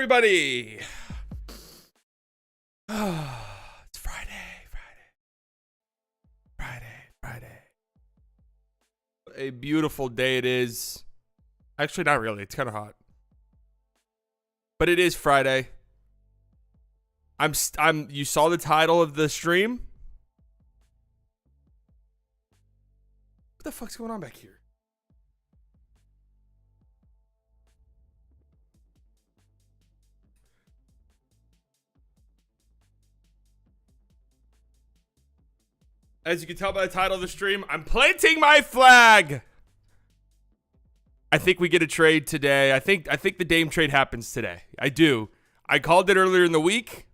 everybody? It's Friday. A beautiful day it is. Actually, not really. It's kind of hot. But it is Friday. You saw the title of the stream? What the fuck's going on back here? As you can tell by the title of the stream, I'm planting my flag. I think we get a trade today. I think the Dame trade happens today. I do. I called it earlier in the week.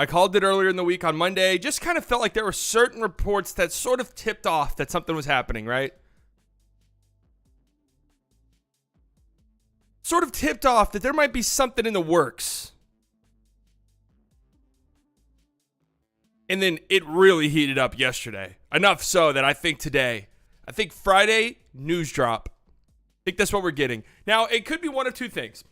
On Monday. Just kind of felt like there were certain reports that sort of tipped off that something was happening, right? Sort of tipped off that there might be something in the works. And then it really heated up yesterday. Enough so that I think Friday, news drop. I think that's what we're getting. Now, it could be one of two things.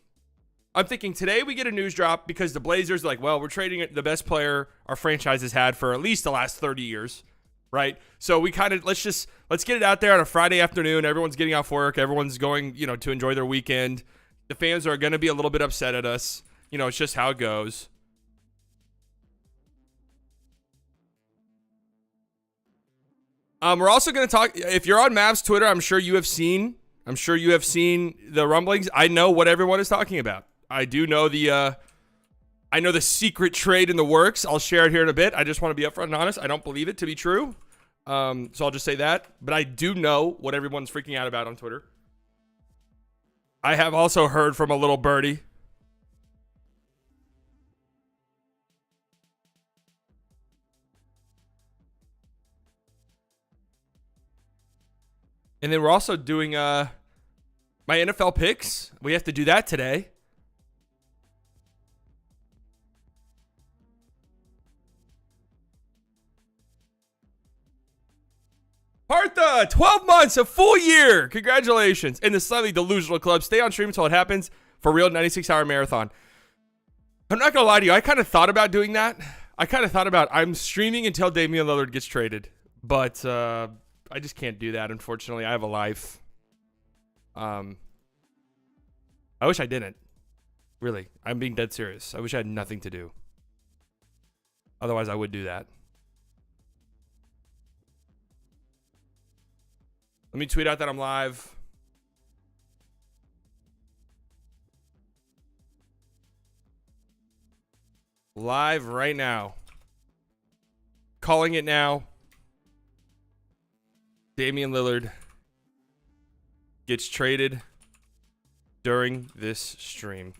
I'm thinking today we get a news drop because the Blazers are like, well, we're trading the best player our franchise has had for at least the last 30 years, right? So we kind of, let's get it out there on a Friday afternoon. Everyone's getting off work. Everyone's going, to enjoy their weekend. The fans are going to be a little bit upset at us. It's just how it goes. We're also going to talk, if you're on Mavs Twitter, I'm sure you have seen the rumblings. I know what everyone is talking about. I do know the secret trade in the works. I'll share it here in a bit. I just want to be upfront and honest. I don't believe it to be true. So I'll just say that. But I do know what everyone's freaking out about on Twitter. I have also heard from a little birdie. And then we're also doing my NFL picks. We have to do that today. Partha, 12 months, a full year. Congratulations. In the slightly delusional club. Stay on stream until it happens. For real, 96-hour marathon. I'm not going to lie to you. I kind of thought about doing that. I'm streaming until Damian Lillard gets traded. But I just can't do that, unfortunately. I have a life. I wish I didn't. Really. I'm being dead serious. I wish I had nothing to do. Otherwise, I would do that. Let me tweet out that I'm live. Live right now. Calling it now. Damian Lillard gets traded during this stream.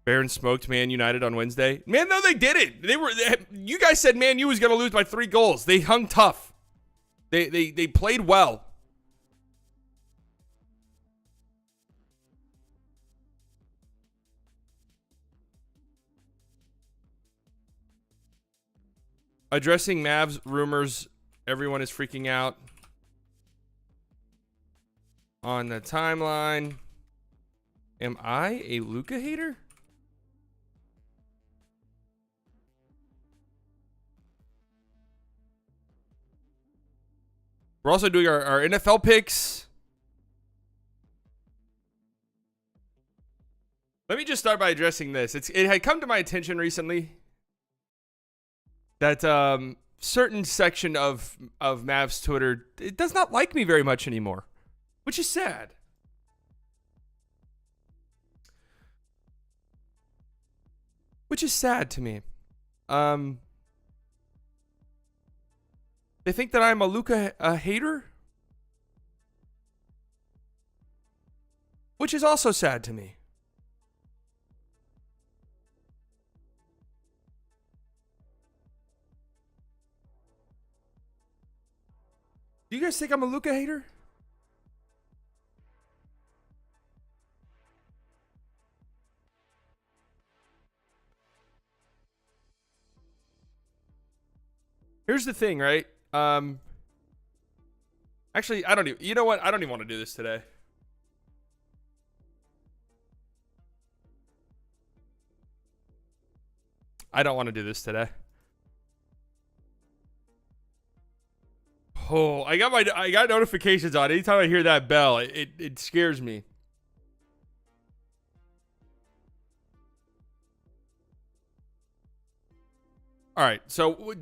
Barron smoked Man United on Wednesday. Man, no, they didn't. You guys said Man U was going to lose by 3 goals. They hung tough. They played well. Addressing Mavs rumors, everyone is freaking out on the timeline. Am I a Luka hater? We're also doing our NFL picks. Let me just start by addressing this. It had come to my attention recently that certain section of Mavs Twitter, it does not like me very much anymore, which is sad. Which is sad to me. They think that I'm a Luka hater, which is also sad to me. Do you guys think I'm a Luka hater? Here's the thing, right? Actually, I don't even. You know what? I don't even want to do this today. I don't want to do this today. Oh, I got notifications on. Anytime I hear that bell, it scares me. All right. So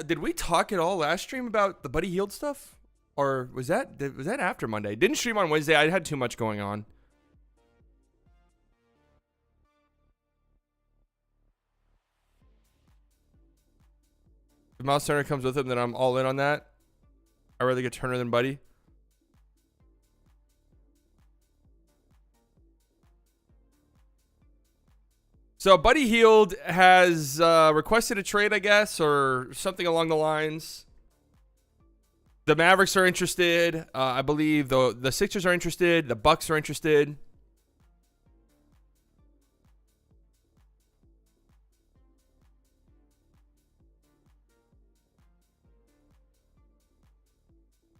did we talk at all last stream about the Buddy Hield stuff? Or was that after Monday? Didn't stream on Wednesday. I had too much going on. If Miles Turner comes with him, then I'm all in on that. I'd rather get Turner than Buddy. So Buddy Hield has requested a trade, I guess, or something along the lines. The Mavericks are interested. I believe the Sixers are interested. The Bucks are interested.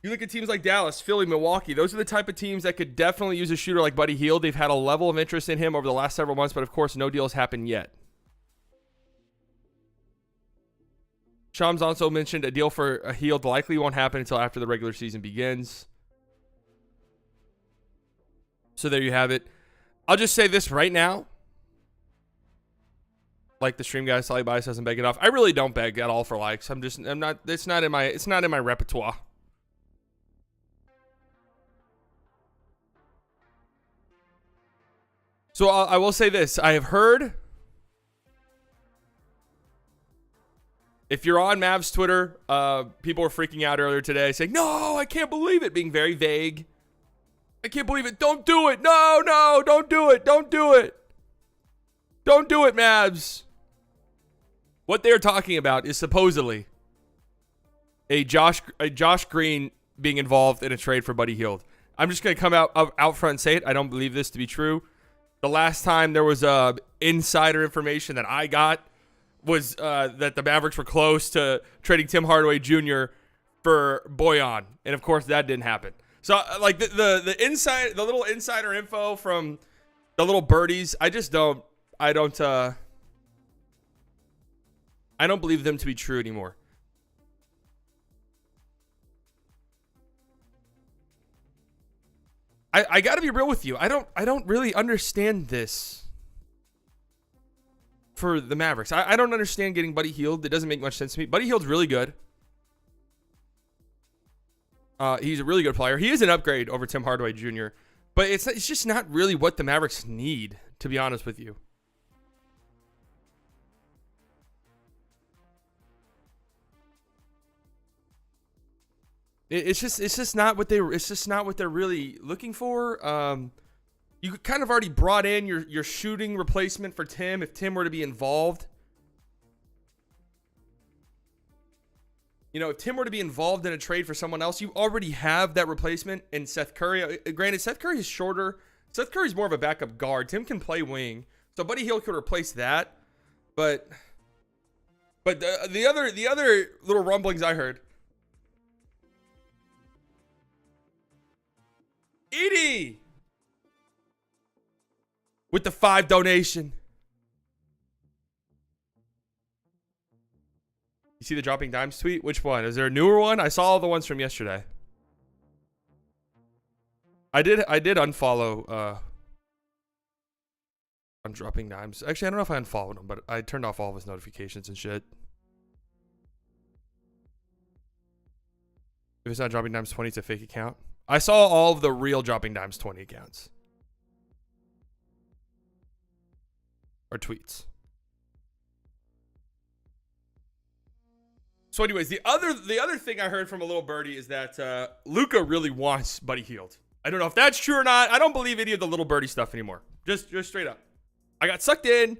You look at teams like Dallas, Philly, Milwaukee. Those are the type of teams that could definitely use a shooter like Buddy Hield. They've had a level of interest in him over the last several months, but of course, no deals happened yet. Shams also mentioned a deal for a Hield likely won't happen until after the regular season begins. So there you have it. I'll just say this right now. Like the stream guy, Sally Bias doesn't beg enough. I really don't beg at all for likes. It's not in my repertoire. So I will say this. I have heard, if you're on Mavs Twitter, people were freaking out earlier today saying, no, I can't believe it, being very vague. I can't believe it. Don't do it. No, don't do it. Don't do it. Don't do it, Mavs. What they're talking about is supposedly a Josh Green being involved in a trade for Buddy Hield. I'm just going to come out front and say it. I don't believe this to be true. The last time there was insider information that I got was that the Mavericks were close to trading Tim Hardaway Jr. for Bojan, and of course that didn't happen. So like the little insider info from the little birdies, I don't believe them to be true anymore. I got to be real with you. I don't really understand this for the Mavericks. I don't understand getting Buddy Hield. It doesn't make much sense to me. Buddy Hield's really good. He's a really good player. He is an upgrade over Tim Hardaway Jr., but it's just not really what the Mavericks need, to be honest with you. It's just not what they're really looking for. You kind of already brought in your shooting replacement for Tim if Tim were to be involved. You know, if Tim were to be involved in a trade for someone else, you already have that replacement in Seth Curry. Granted, Seth Curry is shorter. Seth Curry's more of a backup guard. Tim can play wing, so Buddy Hield could replace that. But the other little rumblings I heard. Edie with the 5 donation. You see the dropping dimes tweet? Which one? Is there a newer one? I saw all the ones from yesterday. I did unfollow on dropping dimes. Actually, I don't know if I unfollowed him, but I turned off all of his notifications and shit. If it's not dropping dimes 20, it's a fake account. I saw all of the real dropping dimes 20 accounts. Or tweets. So anyways, the other thing I heard from a little birdie is that Luka really wants Buddy Hield. I don't know if that's true or not. I don't believe any of the little birdie stuff anymore. Just straight up. I got sucked in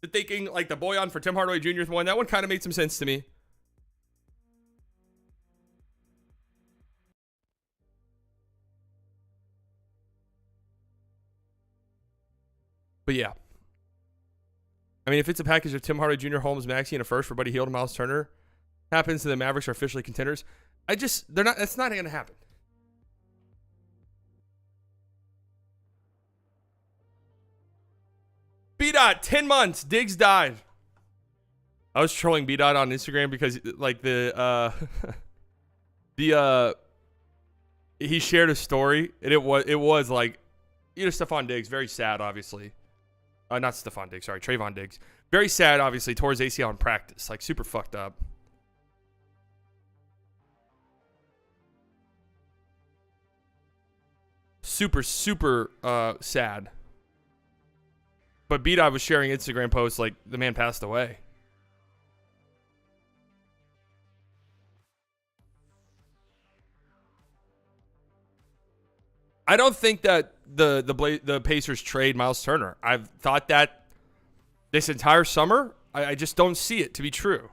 to thinking like the Bojan for Tim Hardaway Jr. one. That one kind of made some sense to me. But yeah. I mean, if it's a package of Tim Hardaway Jr., Holmes, Maxey, and a first for Buddy Hield and Miles Turner happens and the Mavericks are officially contenders, that's not going to happen. B-Dot, 10 months. Diggs died. I was trolling B-Dot on Instagram because like he shared a story and it was like, Stephon Diggs, very sad, obviously. Not Stephon Diggs, sorry, Trayvon Diggs. Very sad, obviously, tore his ACL in practice. Like, super fucked up. Super, super sad. But B-Dot was sharing Instagram posts like the man passed away. I don't think that the Pacers trade Miles Turner. I've thought that this entire summer. I just don't see it to be true.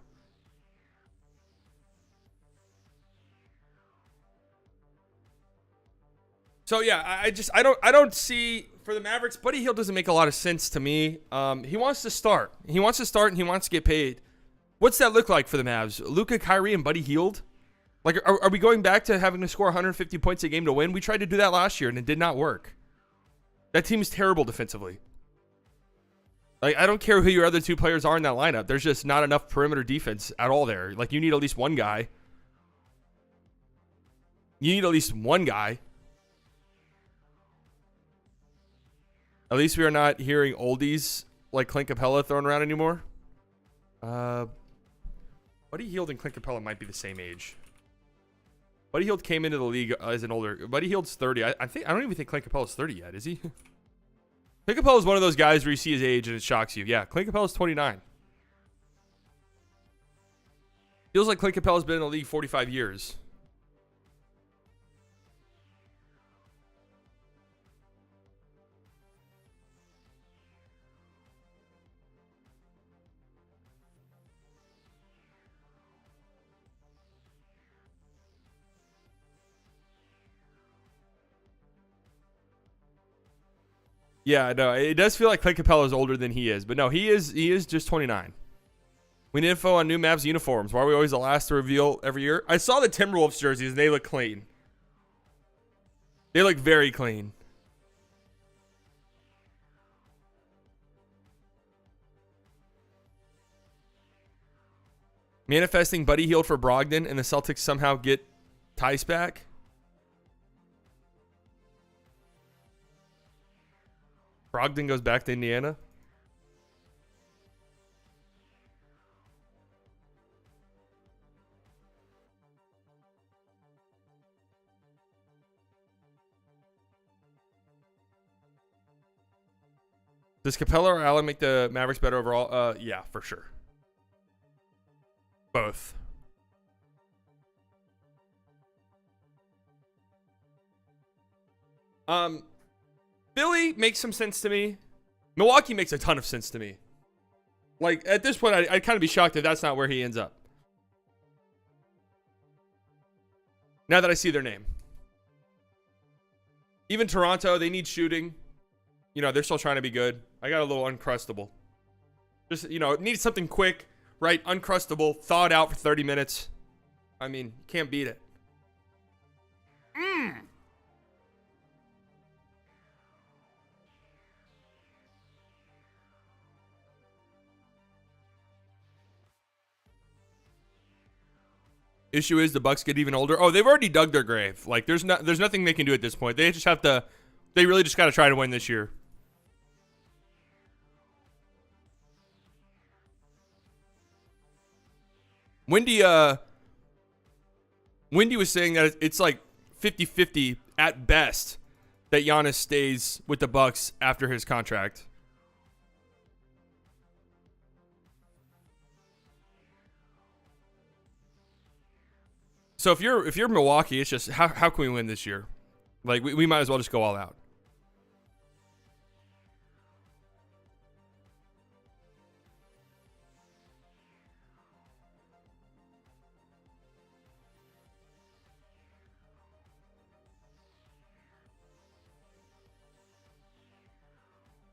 So yeah, I don't see for the Mavericks. Buddy Hield doesn't make a lot of sense to me. He wants to start. He wants to start and he wants to get paid. What's that look like for the Mavs? Luka, Kyrie, and Buddy Hield? Like, are we going back to having to score 150 points a game to win? We tried to do that last year, and it did not work. That team is terrible defensively. Like, I don't care who your other two players are in that lineup. There's just not enough perimeter defense at all there. Like, you need at least one guy. You need at least one guy. At least we are not hearing oldies like Clint Capella thrown around anymore. Buddy Hield and Clint Capella might be the same age. Buddy Hield came into the league as an older. Buddy Hield's 30. I don't even think Clint Capella's 30 yet, is he? Clint Capella's one of those guys where you see his age and it shocks you. Yeah, Clint Capella's 29. Feels like Clint Capella's been in the league 45 years. Yeah, no, it does feel like Clint Capella is older than he is, but no, he is just 29. We need info on new Mavs uniforms. Why are we always the last to reveal every year? I saw the Timberwolves jerseys and they look clean. They look very clean. Manifesting Buddy Hield for Brogdon and the Celtics somehow get Tice back. Brogdon goes back to Indiana. Does Capella or Allen make the Mavericks better overall? Yeah, for sure. Both. Philly makes some sense to me. Milwaukee makes a ton of sense to me. Like, at this point, I'd kind of be shocked if that's not where he ends up. Now that I see their name. Even Toronto, they need shooting. You know, they're still trying to be good. I got a little uncrustable. Just, you know, it needs something quick, right? Uncrustable, thawed out for 30 minutes. I mean, can't beat it. Issue is the Bucks get even older. Oh, they've already dug their grave. Like, there's nothing they can do at this point. They just have to. They really just got to try to win this year. Wendy was saying that it's like 50-50 at best that Giannis stays with the Bucks after his contract. So if you're Milwaukee, it's just how can we win this year? Like, we might as well just go all out.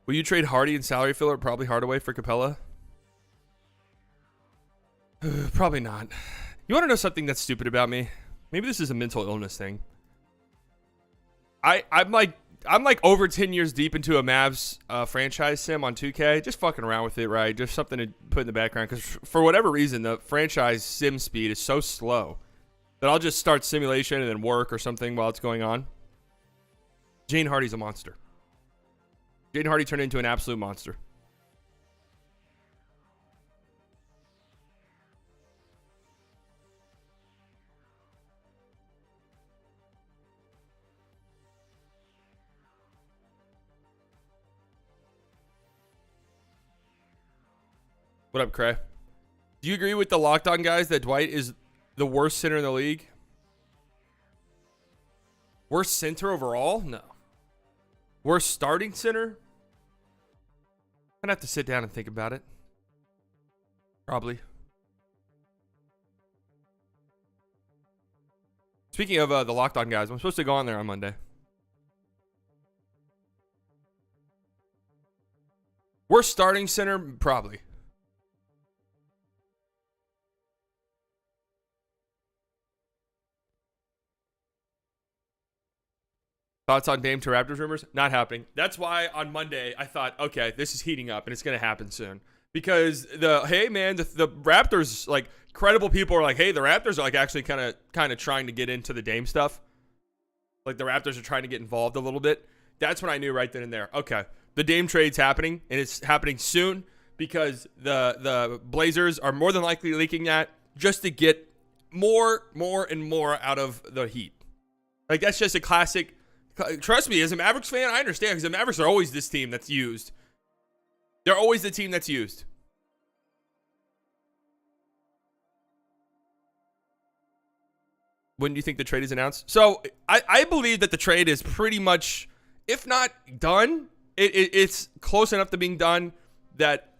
Will you trade Hardy and salary filler, probably Hardaway, for Capella? Probably not. You want to know something that's stupid about me? Maybe this is a mental illness thing. I'm like I'm like over 10 years deep into a Mavs franchise sim on 2K. Just fucking around with it, right? Just something to put in the background. Because for whatever reason, the franchise sim speed is so slow that I'll just start simulation and then work or something while it's going on. Jane Hardy's a monster. Jane Hardy turned into an absolute monster. What up, Cray? Do you agree with the Locked On guys that Dwight is the worst center in the league? Worst center overall? No. Worst starting center? I'd have to sit down and think about it. Probably. Speaking of the Locked On guys, I'm supposed to go on there on Monday. Worst starting center? Probably. Thoughts on Dame to Raptors rumors? Not happening. That's why on Monday I thought, okay, this is heating up and it's going to happen soon. Because the Raptors, like, credible people are like, hey, the Raptors are like actually kind of trying to get into the Dame stuff. Like the Raptors are trying to get involved a little bit. That's when I knew right then and there. Okay, the Dame trade's happening and it's happening soon because the Blazers are more than likely leaking that just to get more and more out of the Heat. Like that's just a classic. Trust me, as a Mavericks fan, I understand because the Mavericks are always this team that's used. They're always the team that's used. When do you think the trade is announced? So I believe that the trade is pretty much, if not done, it's close enough to being done that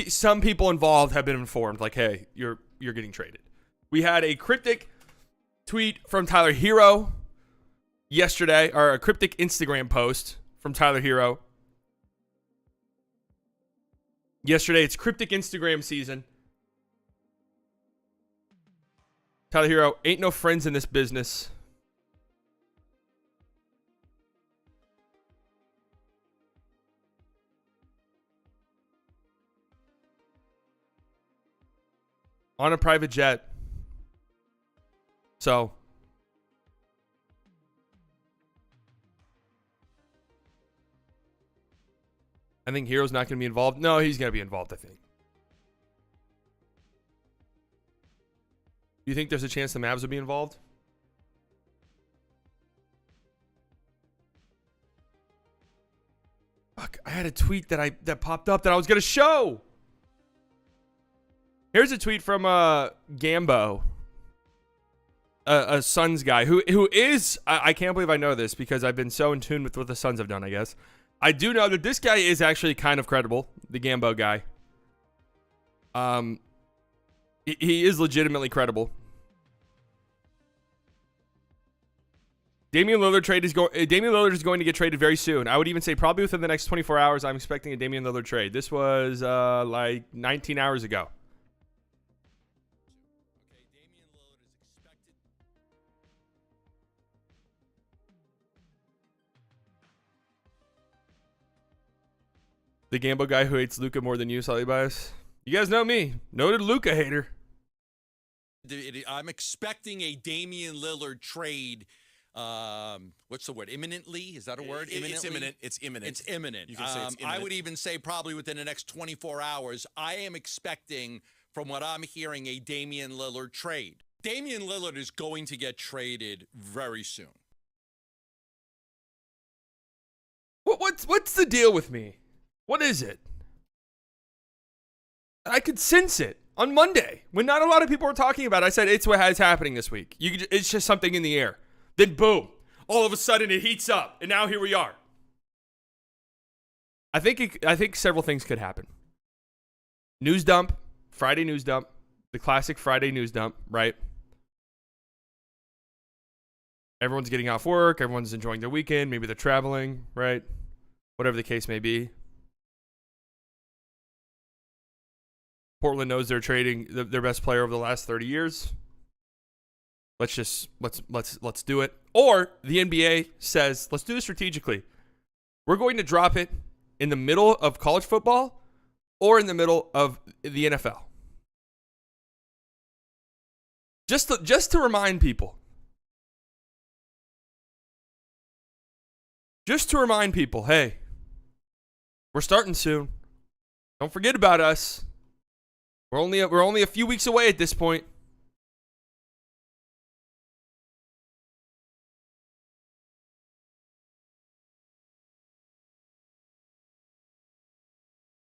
some people involved have been informed. Like, hey, you're getting traded. We had a cryptic tweet from Tyler Hero yesterday, or a cryptic Instagram post from Tyler Hero yesterday. It's cryptic Instagram season. Tyler Hero, ain't no friends in this business. On a private jet. So I think Hero's not going to be involved. No, he's going to be involved, I think. Do you think there's a chance the Mavs will be involved? Fuck, I had a tweet that popped up that I was going to show. Here's a tweet from Gambo, a Suns guy who is, I can't believe I know this because I've been so in tune with what the Suns have done, I guess. I do know that this guy is actually kind of credible, the Gambo guy. He is legitimately credible. Damian Lillard is going to get traded very soon. I would even say probably within the next 24 hours, I'm expecting a Damian Lillard trade. This was like 19 hours ago. The Gambo guy who hates Luka more than you, Sully Bias. You guys know me. Noted Luka hater. I'm expecting a Damian Lillard trade. What's the word? Imminently? Is that a word? It's imminent. It's imminent. It's imminent. You can say it's imminent. I would even say probably within the next 24 hours. I am expecting, from what I'm hearing, a Damian Lillard trade. Damian Lillard is going to get traded very soon. What's the deal with me? What is it? I could sense it on Monday when not a lot of people were talking about it. I said it's what is happening this week. It's just something in the air. Then boom, all of a sudden it heats up, and now here we are. I think several things could happen. News dump, Friday news dump, the classic Friday news dump, right? Everyone's getting off work, everyone's enjoying their weekend, maybe they're traveling, right? Whatever the case may be. Portland knows they're trading their best player over the last 30 years. Let's do it. Or the NBA says, let's do this strategically. We're going to drop it in the middle of college football or in the middle of the NFL. Just to remind people. Just to remind people, hey, we're starting soon. Don't forget about us. We're only a few weeks away at this point.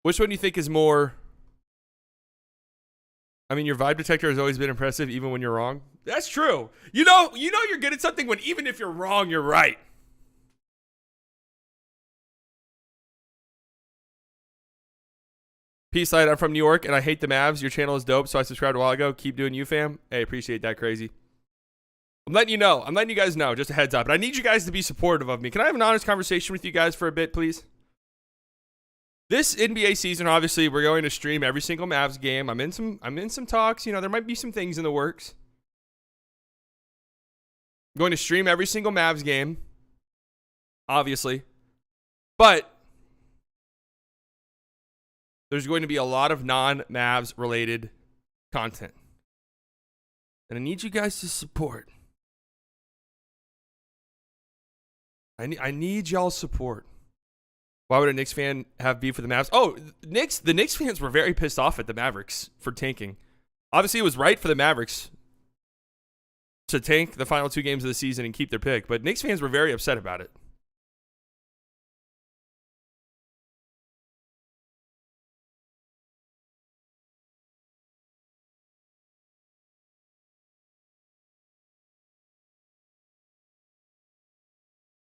Which one do you think is more? I mean, your vibe detector has always been impressive, even when you're wrong. That's true. You know you're good at something when even if you're wrong, you're right. Peace, Light. I'm from New York, and I hate the Mavs. Your channel is dope, so I subscribed a while ago. Keep doing you, fam. Hey, appreciate that, crazy. I'm letting you know. I'm letting you guys know. Just a heads up. But I need you guys to be supportive of me. Can I have an honest conversation with you guys for a bit, please? This NBA season, obviously, we're going to stream every single Mavs game. I'm in some talks. There might be some things in the works. I'm going to stream every single Mavs game, obviously. But there's going to be a lot of non-Mavs related content. And I need you guys to support. I need y'all's support. Why would a Knicks fan have beef with the Mavs? Oh, the Knicks fans were very pissed off at the Mavericks for tanking. Obviously, it was right for the Mavericks to tank the final 2 games of the season and keep their pick, but Knicks fans were very upset about it.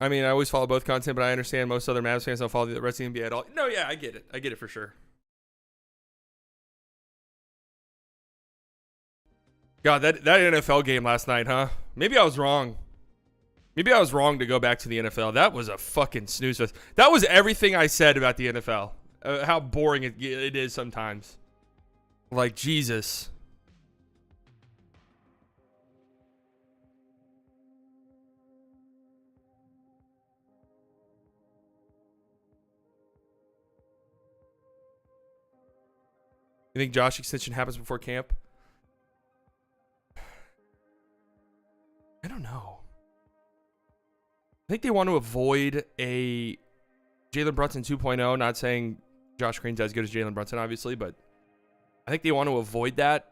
I mean, I always follow both content, but I understand most other Mavs fans don't follow the rest of the NBA at all. No, yeah, I get it. I get it for sure. God, that NFL game last night, huh? Maybe I was wrong. Maybe I was wrong to go back to the NFL. That was a fucking snooze fest. That was everything I said about the NFL. How boring it is sometimes. Like, Jesus. You think Josh extension happens before camp? I don't know. I think they want to avoid a Jalen Brunson 2.0. Not saying Josh Green's as good as Jalen Brunson, obviously, but I think they want to avoid that.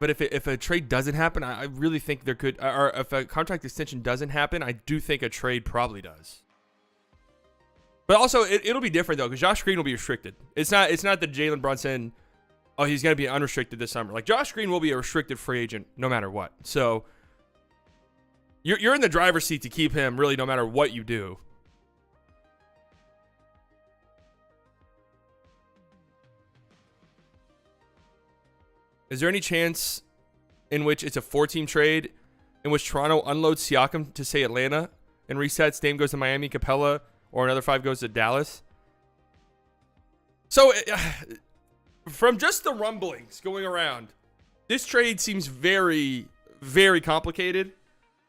But if a trade doesn't happen, I really think there could, or if a contract extension doesn't happen, I do think a trade probably does. But also, it'll be different though, because Josh Green will be restricted. It's not that Jalen Brunson, oh, he's going to be unrestricted this summer. Like, Josh Green will be a restricted free agent no matter what. So you're in the driver's seat to keep him really no matter what you do. Is there any chance in which it's a 4-team trade in which Toronto unloads Siakam to, say, Atlanta and resets? Dame goes to Miami, Capella, or another 5 goes to Dallas? So, from just the rumblings going around, this trade seems very, very complicated,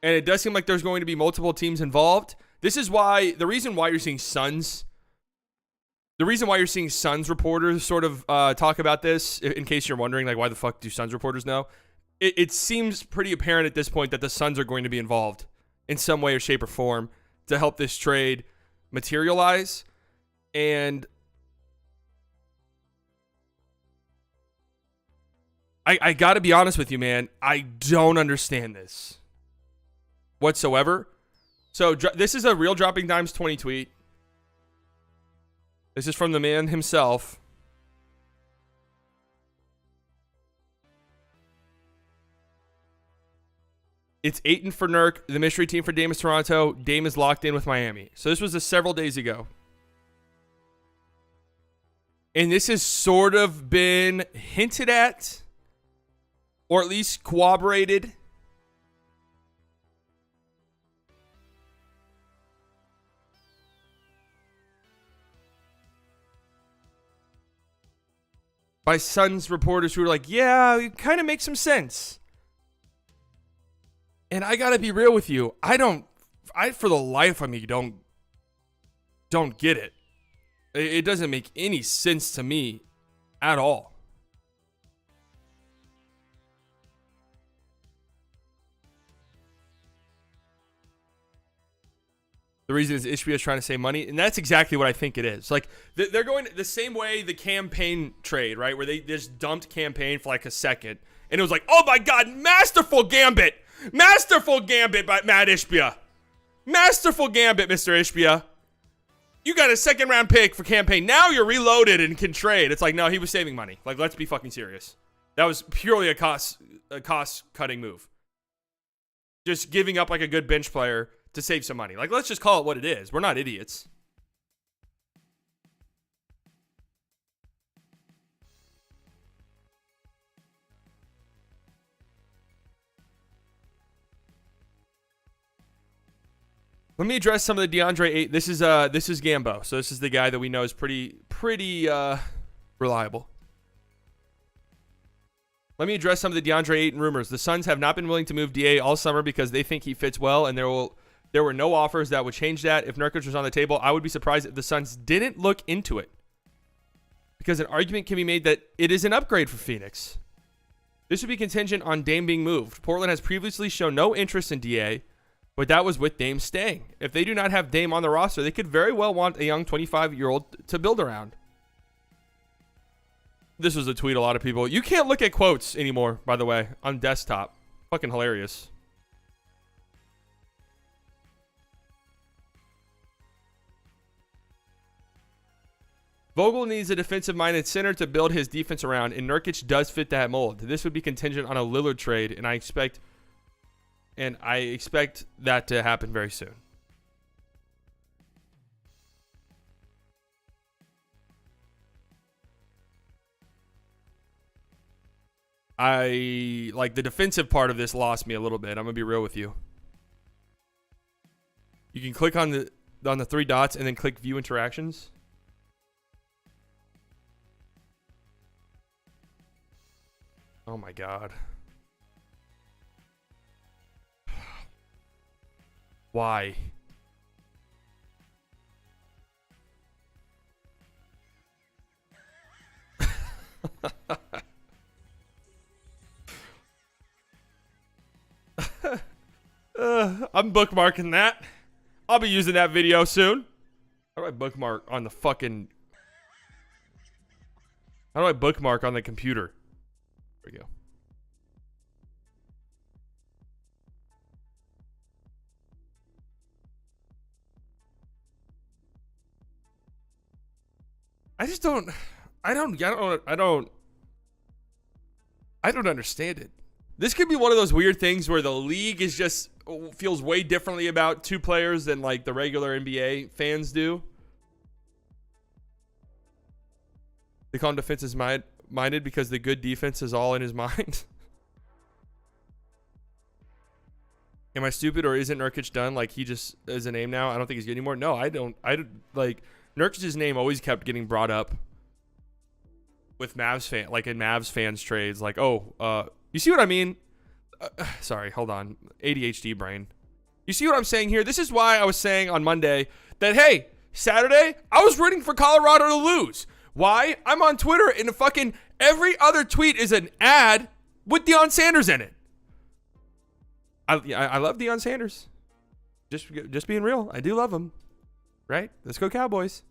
and it does seem like there's going to be multiple teams involved. This is why, the reason why you're seeing Suns reporters sort of talk about this, in case you're wondering, like, why the fuck do Suns reporters know? It seems pretty apparent at this point that the Suns are going to be involved in some way or shape or form to help this trade materialize. And I got to be honest with you, man. I don't understand this whatsoever. So this is a Real Dropping Dimes 20 tweet. This is from the man himself. It's Ayton for Nurk, the mystery team for Dame is Toronto. Dame is locked in with Miami. So this was several days ago. And this has sort of been hinted at, or at least corroborated, by Suns reporters who are like, yeah, it kind of makes some sense. And I gotta be real with you. I for the life of me don't get it. It doesn't make any sense to me at all. The reason is Ishbia is trying to save money, and that's exactly what I think it is. Like, they're going the same way the campaign trade, right, where they just dumped campaign for like a second, and it was like, oh my God, masterful gambit by Matt Ishbia. Masterful gambit, Mr. Ishbia. You got a second round pick for campaign. Now you're reloaded and can trade. It's like, no, he was saving money. Like, let's be fucking serious. That was purely a cost cutting move. Just giving up like a good bench player to save some money. Like, let's just call it what it is. We're not idiots. Let me address some of the Deandre Ayton. This is Gambo. So this is the guy that we know is pretty reliable. Let me address some of the Deandre Ayton rumors. The Suns have not been willing to move DA all summer because they think he fits well, and there were no offers that would change that. If Nurkic was on the table, I would be surprised if the Suns didn't look into it, because an argument can be made that it is an upgrade for Phoenix. This would be contingent on Dame being moved. Portland has previously shown no interest in DA, but that was with Dame staying. If they do not have Dame on the roster, they could very well want a young 25-year-old to build around. This was a tweet a lot of people. You can't look at quotes anymore, by the way, on desktop. Fucking hilarious. Vogel needs a defensive-minded center to build his defense around, and Nurkic does fit that mold. This would be contingent on a Lillard trade, and I expect that to happen very soon. The defensive part of this lost me a little bit. I'm gonna be real with you. You can click on the three dots and then click view interactions. Oh my God. Why? I'm bookmarking that. I'll be using that video soon. How do I bookmark on the fucking... How do I bookmark on the computer? There we go. I don't understand it. This could be one of those weird things where the league is just feels way differently about two players than like the regular NBA fans do. They call him defensive minded because the good defense is all in his mind. Am I stupid, or isn't Nurkic done? Like, he just is a name now. I don't think he's good anymore. No, I don't. Like, Nurkic's name always kept getting brought up with Mavs fans trades. Like, you see what I mean? Sorry, hold on. ADHD brain. You see what I'm saying here? This is why I was saying on Monday that, hey, Saturday, I was rooting for Colorado to lose. Why? I'm on Twitter and fucking every other tweet is an ad with Deion Sanders in it. I love Deion Sanders. Just being real. I do love him. Right? Let's go Cowboys.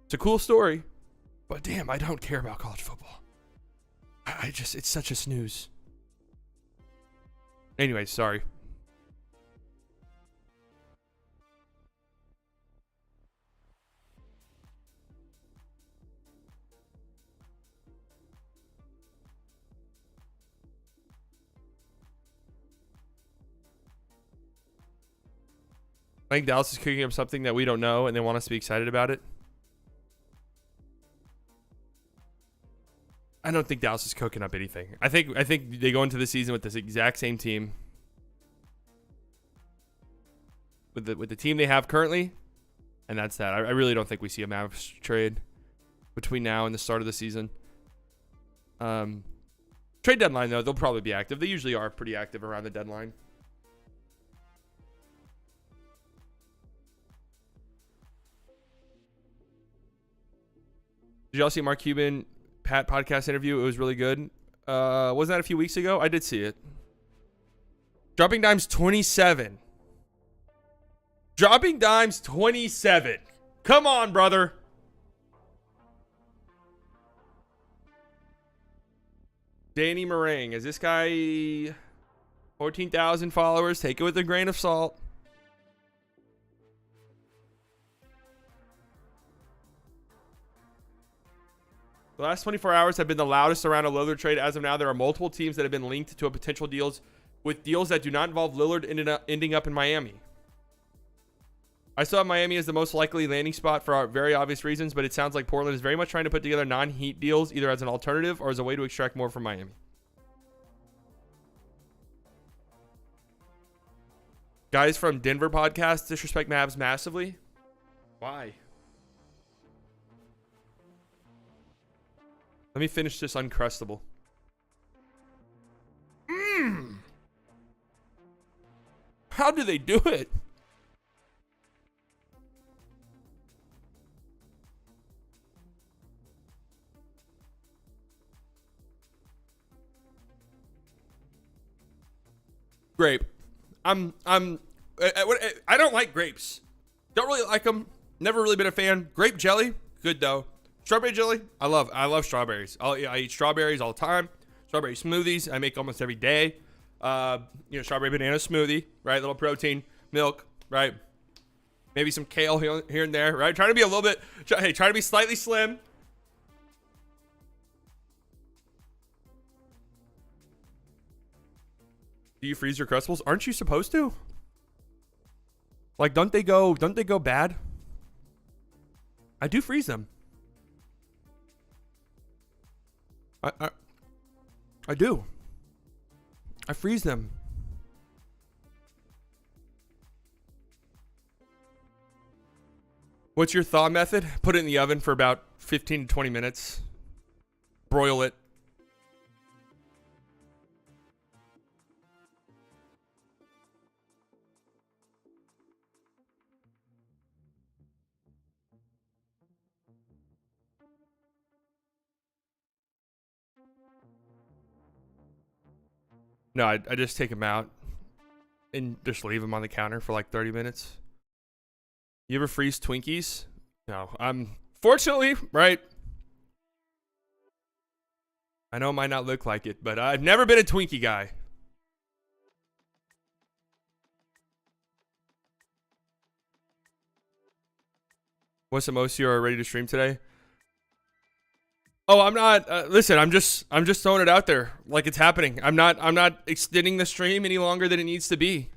It's a cool story. But damn, I don't care about college football. It's such a snooze. Anyway, sorry. I think Dallas is cooking up something that we don't know, and they want us to be excited about it. I don't think Dallas is cooking up anything. I think they go into the season with this exact same team, with the team they have currently, and that's that. I really don't think we see a Mavs trade between now and the start of the season. Trade deadline though, they'll probably be active. They usually are pretty active around the deadline. Did y'all see Mark Cuban Pat podcast interview? It was really good. Wasn't that a few weeks ago? I did see it. Dropping Dimes 27. Dropping Dimes 27. Come on, brother. Danny Meringue. Is this guy 14,000 followers? Take it with a grain of salt. The last 24 hours have been the loudest around a Lillard trade. As of now, there are multiple teams that have been linked to a potential deals, with deals that do not involve Lillard ending up in Miami. I still have Miami as the most likely landing spot for very obvious reasons, but it sounds like Portland is very much trying to put together non-Heat deals, either as an alternative or as a way to extract more from Miami. Guys from Denver podcast disrespect Mavs massively. Why? Let me finish this Uncrustable. How do they do it? Grape. I don't like grapes. Don't really like them. Never really been a fan. Grape jelly, good though. Strawberry jelly, I love strawberries. I eat strawberries all the time. Strawberry smoothies, I make almost every day. Strawberry banana smoothie, right? Little protein, milk, right? Maybe some kale here and there, right? Trying to be a little bit, try to be slightly slim. Do you freeze your Crustables? Aren't you supposed to? Like, don't they go bad? I do freeze them. I do. I freeze them. What's your thaw method? Put it in the oven for about 15 to 20 minutes. Broil it. No, I just take them out and just leave them on the counter for like 30 minutes. You ever freeze Twinkies? No. Fortunately, right? I know it might not look like it, but I've never been a Twinkie guy. What's the most you are ready to stream today? Oh, I'm not. Listen, I'm just throwing it out there like it's happening. I'm not extending the stream any longer than it needs to be.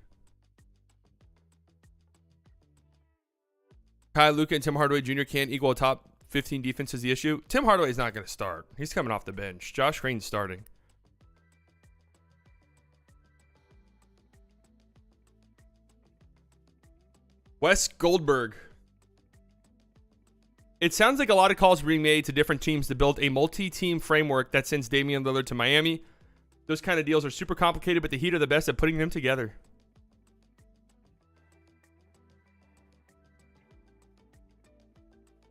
Kai, Luka, and Tim Hardaway Jr. can't equal a top 15 defense is the issue. Tim Hardaway's not going to start. He's coming off the bench. Josh Green's starting. Wes Goldberg. It sounds like a lot of calls are being made to different teams to build a multi-team framework that sends Damian Lillard to Miami. Those kind of deals are super complicated, but the Heat are the best at putting them together.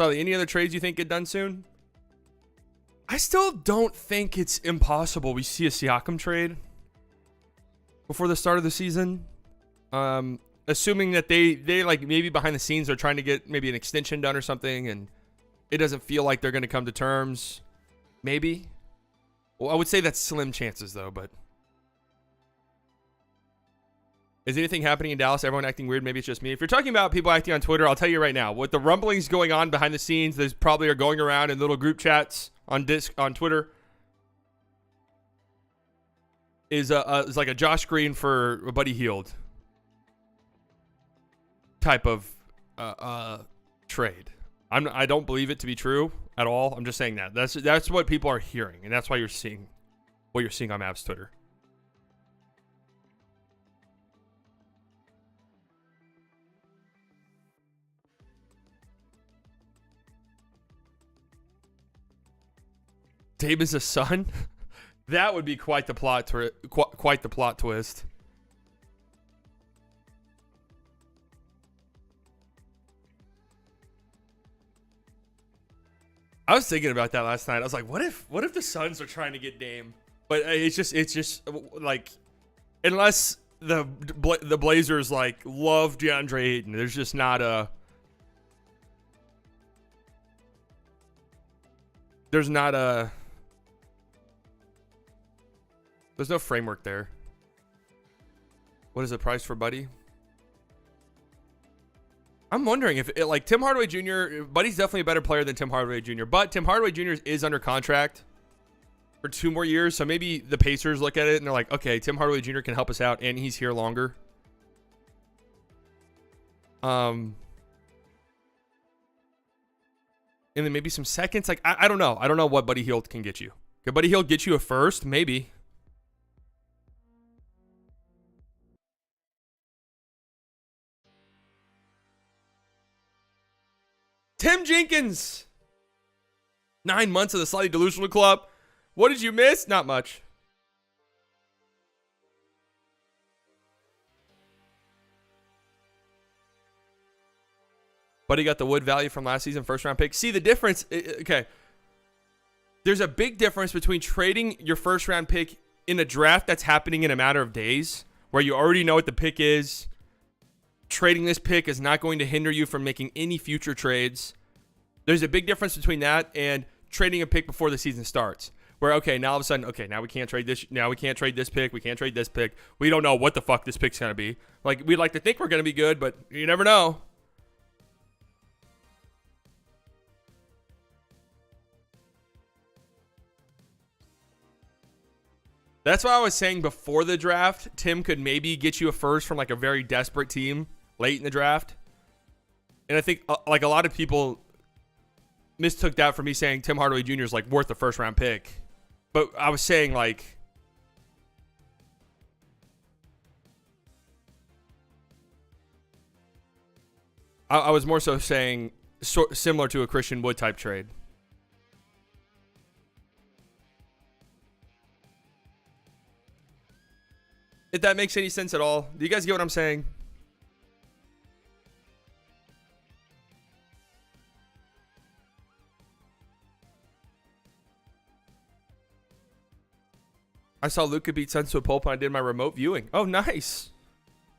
So, any other trades you think get done soon? I still don't think it's impossible we see a Siakam trade before the start of the season. Assuming that they like maybe behind the scenes are trying to get maybe an extension done or something, and it doesn't feel like they're going to come to terms. Maybe. Well, I would say that's slim chances, though, but... Is anything happening in Dallas? Everyone acting weird? Maybe it's just me. If you're talking about people acting on Twitter, I'll tell you right now. With the rumblings going on behind the scenes, there's probably are going around in little group chats on Twitter. Is like a Josh Green for Buddy Hield type of trade. I don't believe it to be true at all. I'm just saying that. That's what people are hearing, and that's why you're seeing what you're seeing on Mavs Twitter. Dame is a son? That would be quite the plot quite the plot twist. I was thinking about that last night. I was like, what if the Suns are trying to get Dame? But it's just like, unless the Blazers like love DeAndre Ayton, there's just not a there's no framework there. What is the price for Buddy? I'm wondering if like Tim Hardaway Jr. Buddy's definitely a better player than Tim Hardaway Jr. But Tim Hardaway Jr. is under contract for 2 more years, so maybe the Pacers look at it and they're like, okay, Tim Hardaway Jr. can help us out, and he's here longer. And then maybe some seconds. Like I don't know. I don't know what Buddy Hield can get you. Could Buddy Hield get you a first? Maybe. Tim Jenkins. 9 months of the Slightly Delusional Club. What did you miss? Not much. Buddy got the Wood value from last season, first round pick. See the difference? Okay. There's a big difference between trading your first round pick in a draft that's happening in a matter of days, where you already know what the pick is. Trading this pick is not going to hinder you from making any future trades. There's a big difference between that and trading a pick before the season starts. Where, okay, now all of a sudden, okay, now we can't trade this. Now we can't trade this pick. We can't trade this pick. We don't know what the fuck this pick's going to be. Like, we'd like to think we're going to be good, but you never know. That's why I was saying before the draft, Tim could maybe get you a first from like a very desperate team late in the draft. And I think like a lot of people mistook that for me saying Tim Hardaway Jr. is like worth the first round pick. But I was saying like, I was more so saying similar to a Christian Wood type trade. If that makes any sense at all. Do you guys get what I'm saying? I saw Luka beat Suns to a pulp and I did my remote viewing. Oh, nice.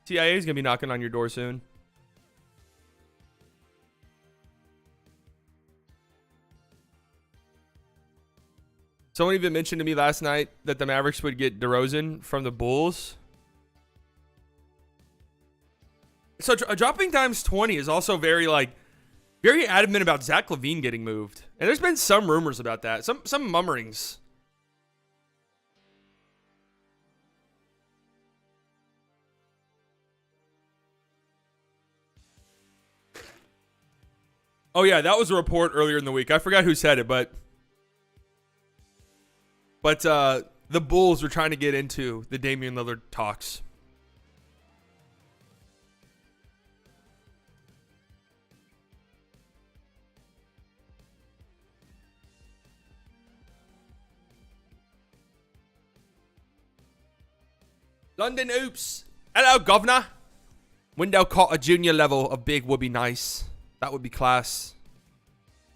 TIA is going to be knocking on your door soon. Someone even mentioned to me last night that the Mavericks would get DeRozan from the Bulls. So dropping times 20 is also very adamant about Zach LaVine getting moved. And there's been some rumors about that. Some murmurings. Oh yeah, that was a report earlier in the week. I forgot who said it, but the Bulls were trying to get into the Damian Lillard talks. London Oops. Hello, governor. Wendell Carter Jr. level of big would be nice. That would be class.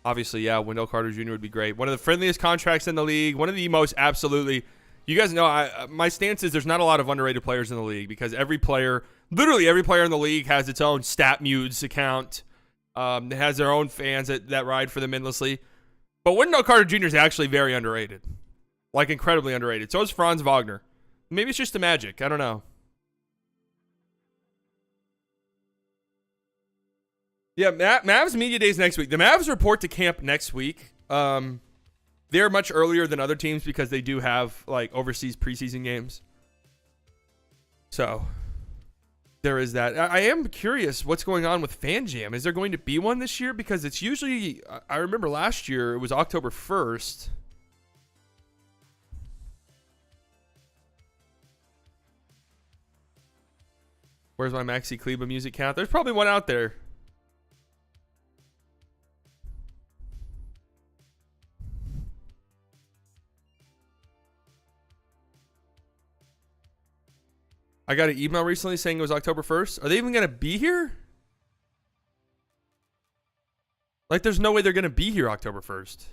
Obviously, yeah, Wendell Carter Jr. would be great. One of the friendliest contracts in the league. One of the most absolutely. You guys know my stance is there's not a lot of underrated players in the league because literally every player in the league has its own StatMuse account. It has their own fans that ride for them endlessly. But Wendell Carter Jr. is actually very underrated. Like, incredibly underrated. So is Franz Wagner. Maybe it's just the magic. I don't know. Yeah, Mavs media days next week. The Mavs report to camp next week. They're much earlier than other teams because they do have like overseas preseason games. So there is that. I am curious what's going on with Fan Jam. Is there going to be one this year? Because it's usually, I remember last year it was October 1st. Where's my Maxi Kleba music count? There's probably one out there. I got an email recently saying it was October 1st. Are they even going to be here? Like, there's no way they're going to be here October 1st.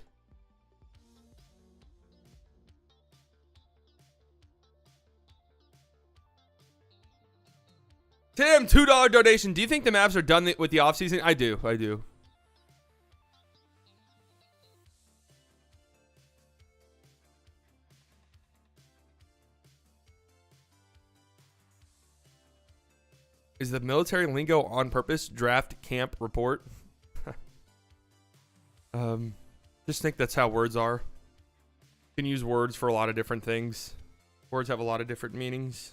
Tim, $2 donation. Do you think the Mavs are done with the offseason? I do. Is the military lingo on purpose? Draft camp report. Just think that's how words are. You can use words for a lot of different things. Words have a lot of different meanings.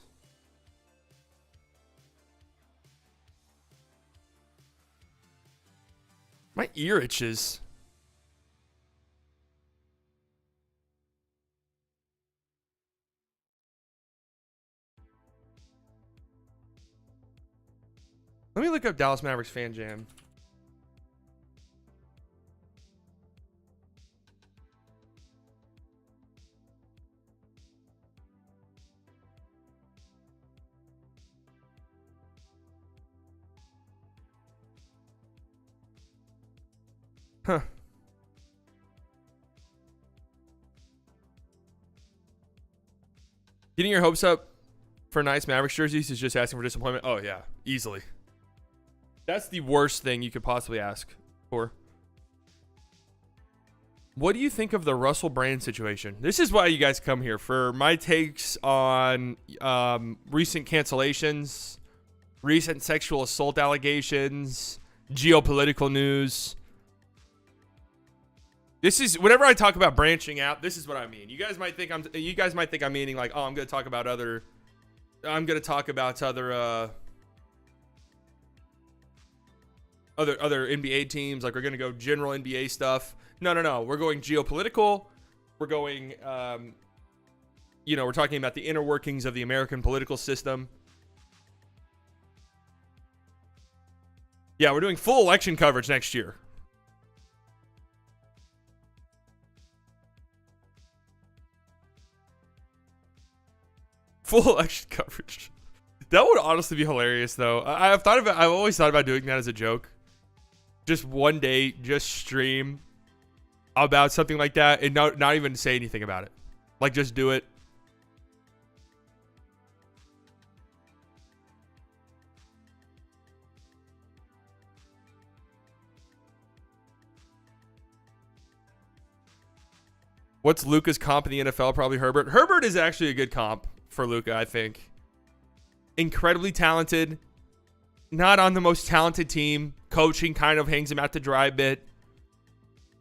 My ear itches. Let me look up Dallas Mavericks fan jam. Huh. Getting your hopes up for nice Mavericks jerseys is just asking for disappointment. Oh, yeah. Easily. That's the worst thing you could possibly ask for. What do you think of the Russell Brand situation? This is why you guys come here, for my takes on recent cancellations, recent sexual assault allegations, geopolitical news. This is, whenever I talk about branching out, this is what I mean. You guys might think I'm meaning like, oh, I'm going to talk about other NBA teams, like we're going to go general NBA stuff. No. We're going geopolitical. We're going, we're talking about the inner workings of the American political system. Yeah, we're doing full election coverage next year. Full election coverage. That would honestly be hilarious, though. I've always thought about doing that as a joke. Just one day, just stream about something like that and not even say anything about it. Like, just do it. What's Luka's comp in the NFL? Probably Herbert. Herbert is actually a good comp for Luka, I think. Incredibly talented. Not on the most talented team. Coaching kind of hangs him out to dry a bit.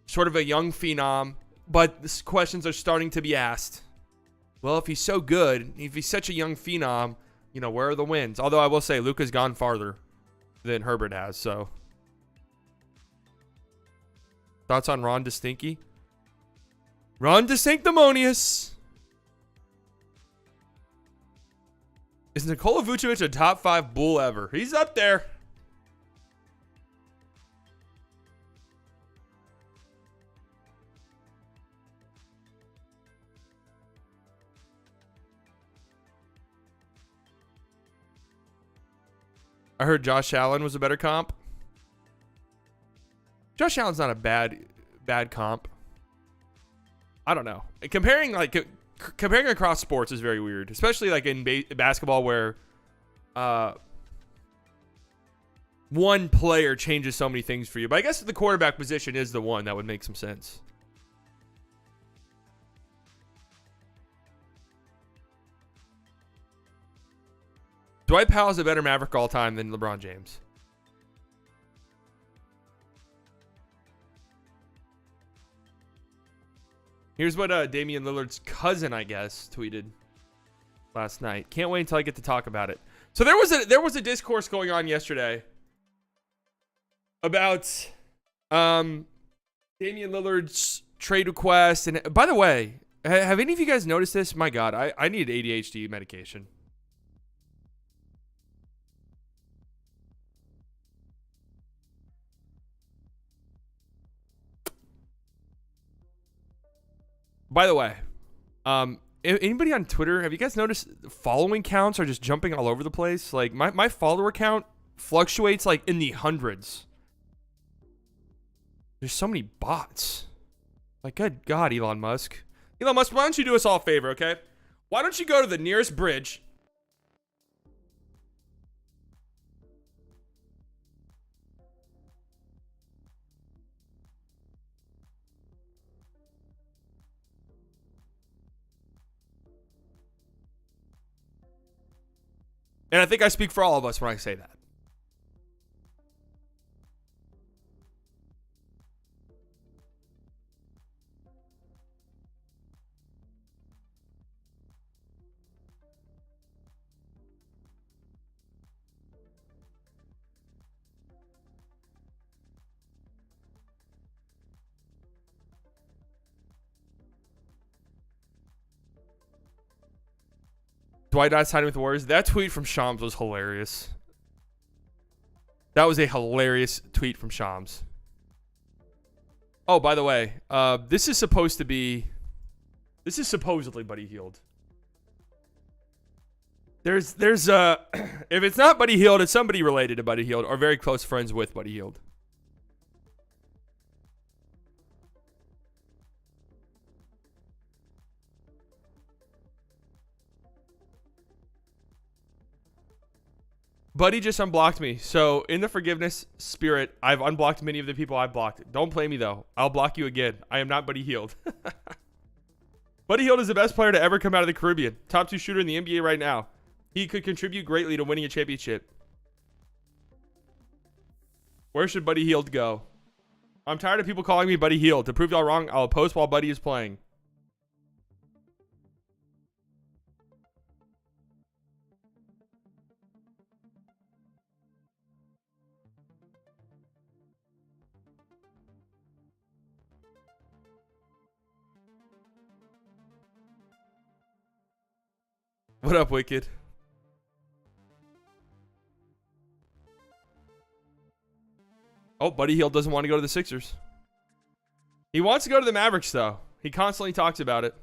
Sort of a young phenom. But these questions are starting to be asked. Well, if he's so good, if he's such a young phenom, where are the wins? Although I will say Luka's gone farther than Herbert has, so. Thoughts on Ron DeStinky? Ron DeSanctimonious. Is Nikola Vucevic a top 5 Bull ever? He's up there. I heard Josh Allen was a better comp. Josh Allen's not a bad comp. I don't know. Comparing across sports is very weird, especially like in basketball where one player changes so many things for you. But I guess the quarterback position is the one that would make some sense. Dwight Powell is a better Maverick all time than LeBron James. Here's what Damian Lillard's cousin, I guess, tweeted last night. Can't wait until I get to talk about it. So there was a discourse going on yesterday about Damian Lillard's trade request. And by the way, have any of you guys noticed this? My God, I need ADHD medication. By the way, anybody on Twitter, have you guys noticed following counts are just jumping all over the place? Like, my follower count fluctuates like in the hundreds. There's so many bots. Like, good God, Elon Musk. Elon Musk, why don't you do us all a favor, okay? Why don't you go to the nearest bridge And I think I speak for all of us when I say that. Dwight not signing with the Warriors. That tweet from Shams was hilarious. That was a hilarious tweet from Shams. Oh, by the way, this is supposedly Buddy Hield. There's if it's not Buddy Hield, it's somebody related to Buddy Hield or very close friends with Buddy Hield. Buddy just unblocked me. So in the forgiveness spirit, I've unblocked many of the people I've blocked. Don't play me though. I'll block you again. I am not Buddy Hield. Buddy Hield is the best player to ever come out of the Caribbean. Top 2 shooter in the NBA right now. He could contribute greatly to winning a championship. Where should Buddy Hield go? I'm tired of people calling me Buddy Hield. To prove y'all wrong, I'll post while Buddy is playing. What up, Wicked? Oh, Buddy Hield doesn't want to go to the Sixers. He wants to go to the Mavericks, though. He constantly talks about it.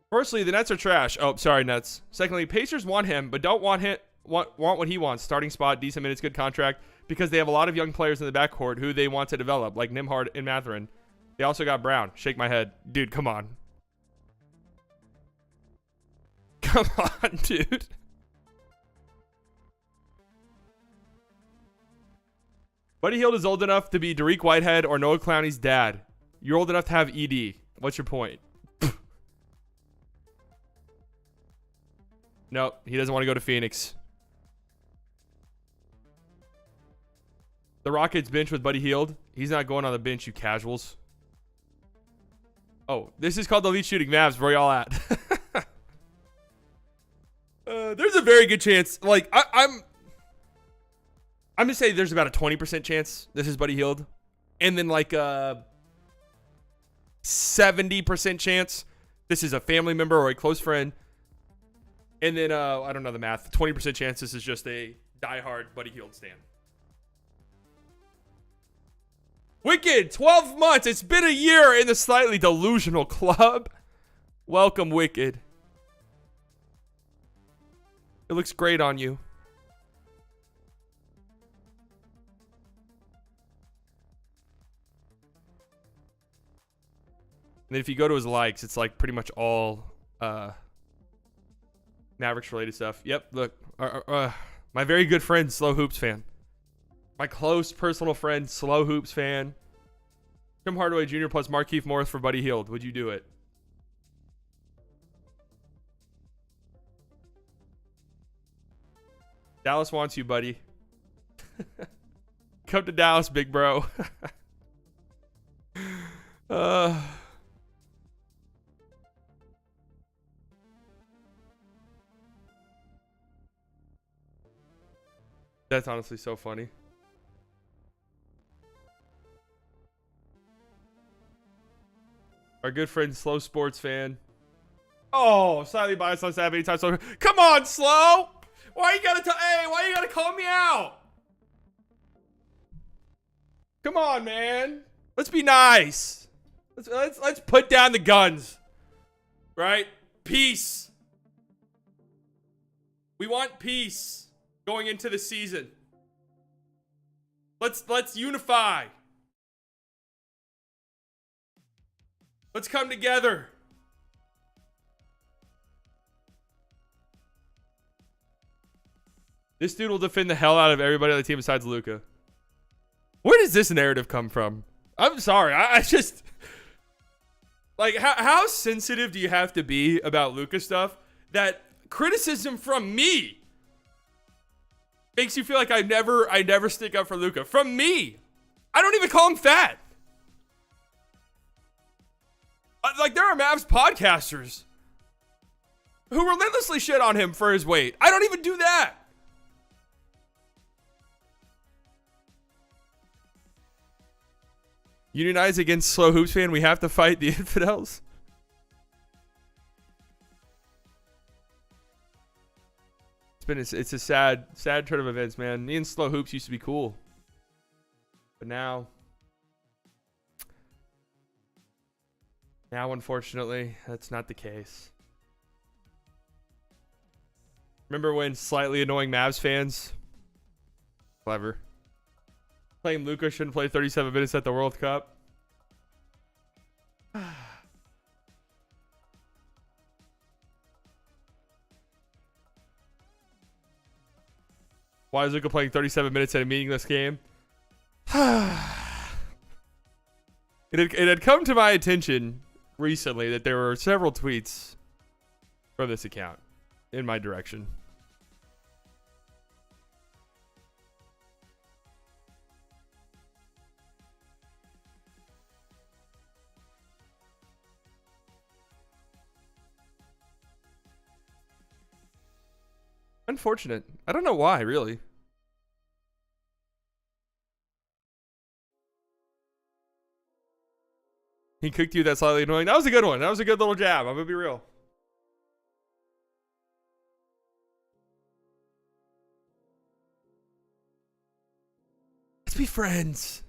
Firstly, the Nets are trash. Oh, sorry, Nets. Secondly, Pacers want him, but don't want what he wants. Starting spot, decent minutes, good contract, because they have a lot of young players in the backcourt who they want to develop, like Nembhard and Mathurin. They also got Brown. Shake my head. Dude, come on. Come on, dude. Buddy Hield is old enough to be Dariq Whitehead or Noah Clowney's dad. You're old enough to have ED. What's your point? Nope, he doesn't want to go to Phoenix. The Rockets bench with Buddy Hield. He's not going on the bench, you casuals. Oh, this is called the Elite Shooting. Mavs, where y'all at? There's a very good chance. Like, I'm going to say there's about a 20% chance this is Buddy Hield. And then like a 70% chance this is a family member or a close friend. And then, I don't know the math. 20% chance this is just a diehard Buddy Hield stan. Wicked, 12 months. It's been a year in the slightly delusional club. Welcome, Wicked. It looks great on you. And then if you go to his likes, it's like pretty much all Mavericks related stuff. Yep, look. My very good friend, Slow Hoops fan. My close personal friend, Slow Hoops fan. Tim Hardaway Jr. plus Markieff Morris for Buddy Hield. Would you do it? Dallas wants you, buddy. Come to Dallas, big bro. That's honestly so funny. Our good friend, Slow Sports fan. Oh, slightly biased on Saturday anytime. So, come on, Slow. Why you gotta call me out? Come on, man. Let's be nice. Let's put down the guns. Right? Peace. We want peace going into the season. Let's unify. Let's come together. This dude will defend the hell out of everybody on the team besides Luka. Where does this narrative come from? I'm sorry. I just... Like, how sensitive do you have to be about Luka stuff that criticism from me makes you feel like I never stick up for Luka. From me. I don't even call him fat. Like, there are Mavs podcasters who relentlessly shit on him for his weight. I don't even do that. Unionize against Slow Hoops fan. We have to fight the infidels. It's a sad turn of events, man. Me and Slow Hoops used to be cool, but now unfortunately, that's not the case. Remember when slightly annoying Mavs fans, clever, claim Luka shouldn't play 37 minutes at the World Cup? Why is Luka playing 37 minutes at a meaningless game? It had come to my attention recently that there were several tweets from this account in my direction. Unfortunate. I don't know why, really. He cooked you that slightly annoying. That was a good one. That was a good little jab. I'm gonna be real. Let's be friends.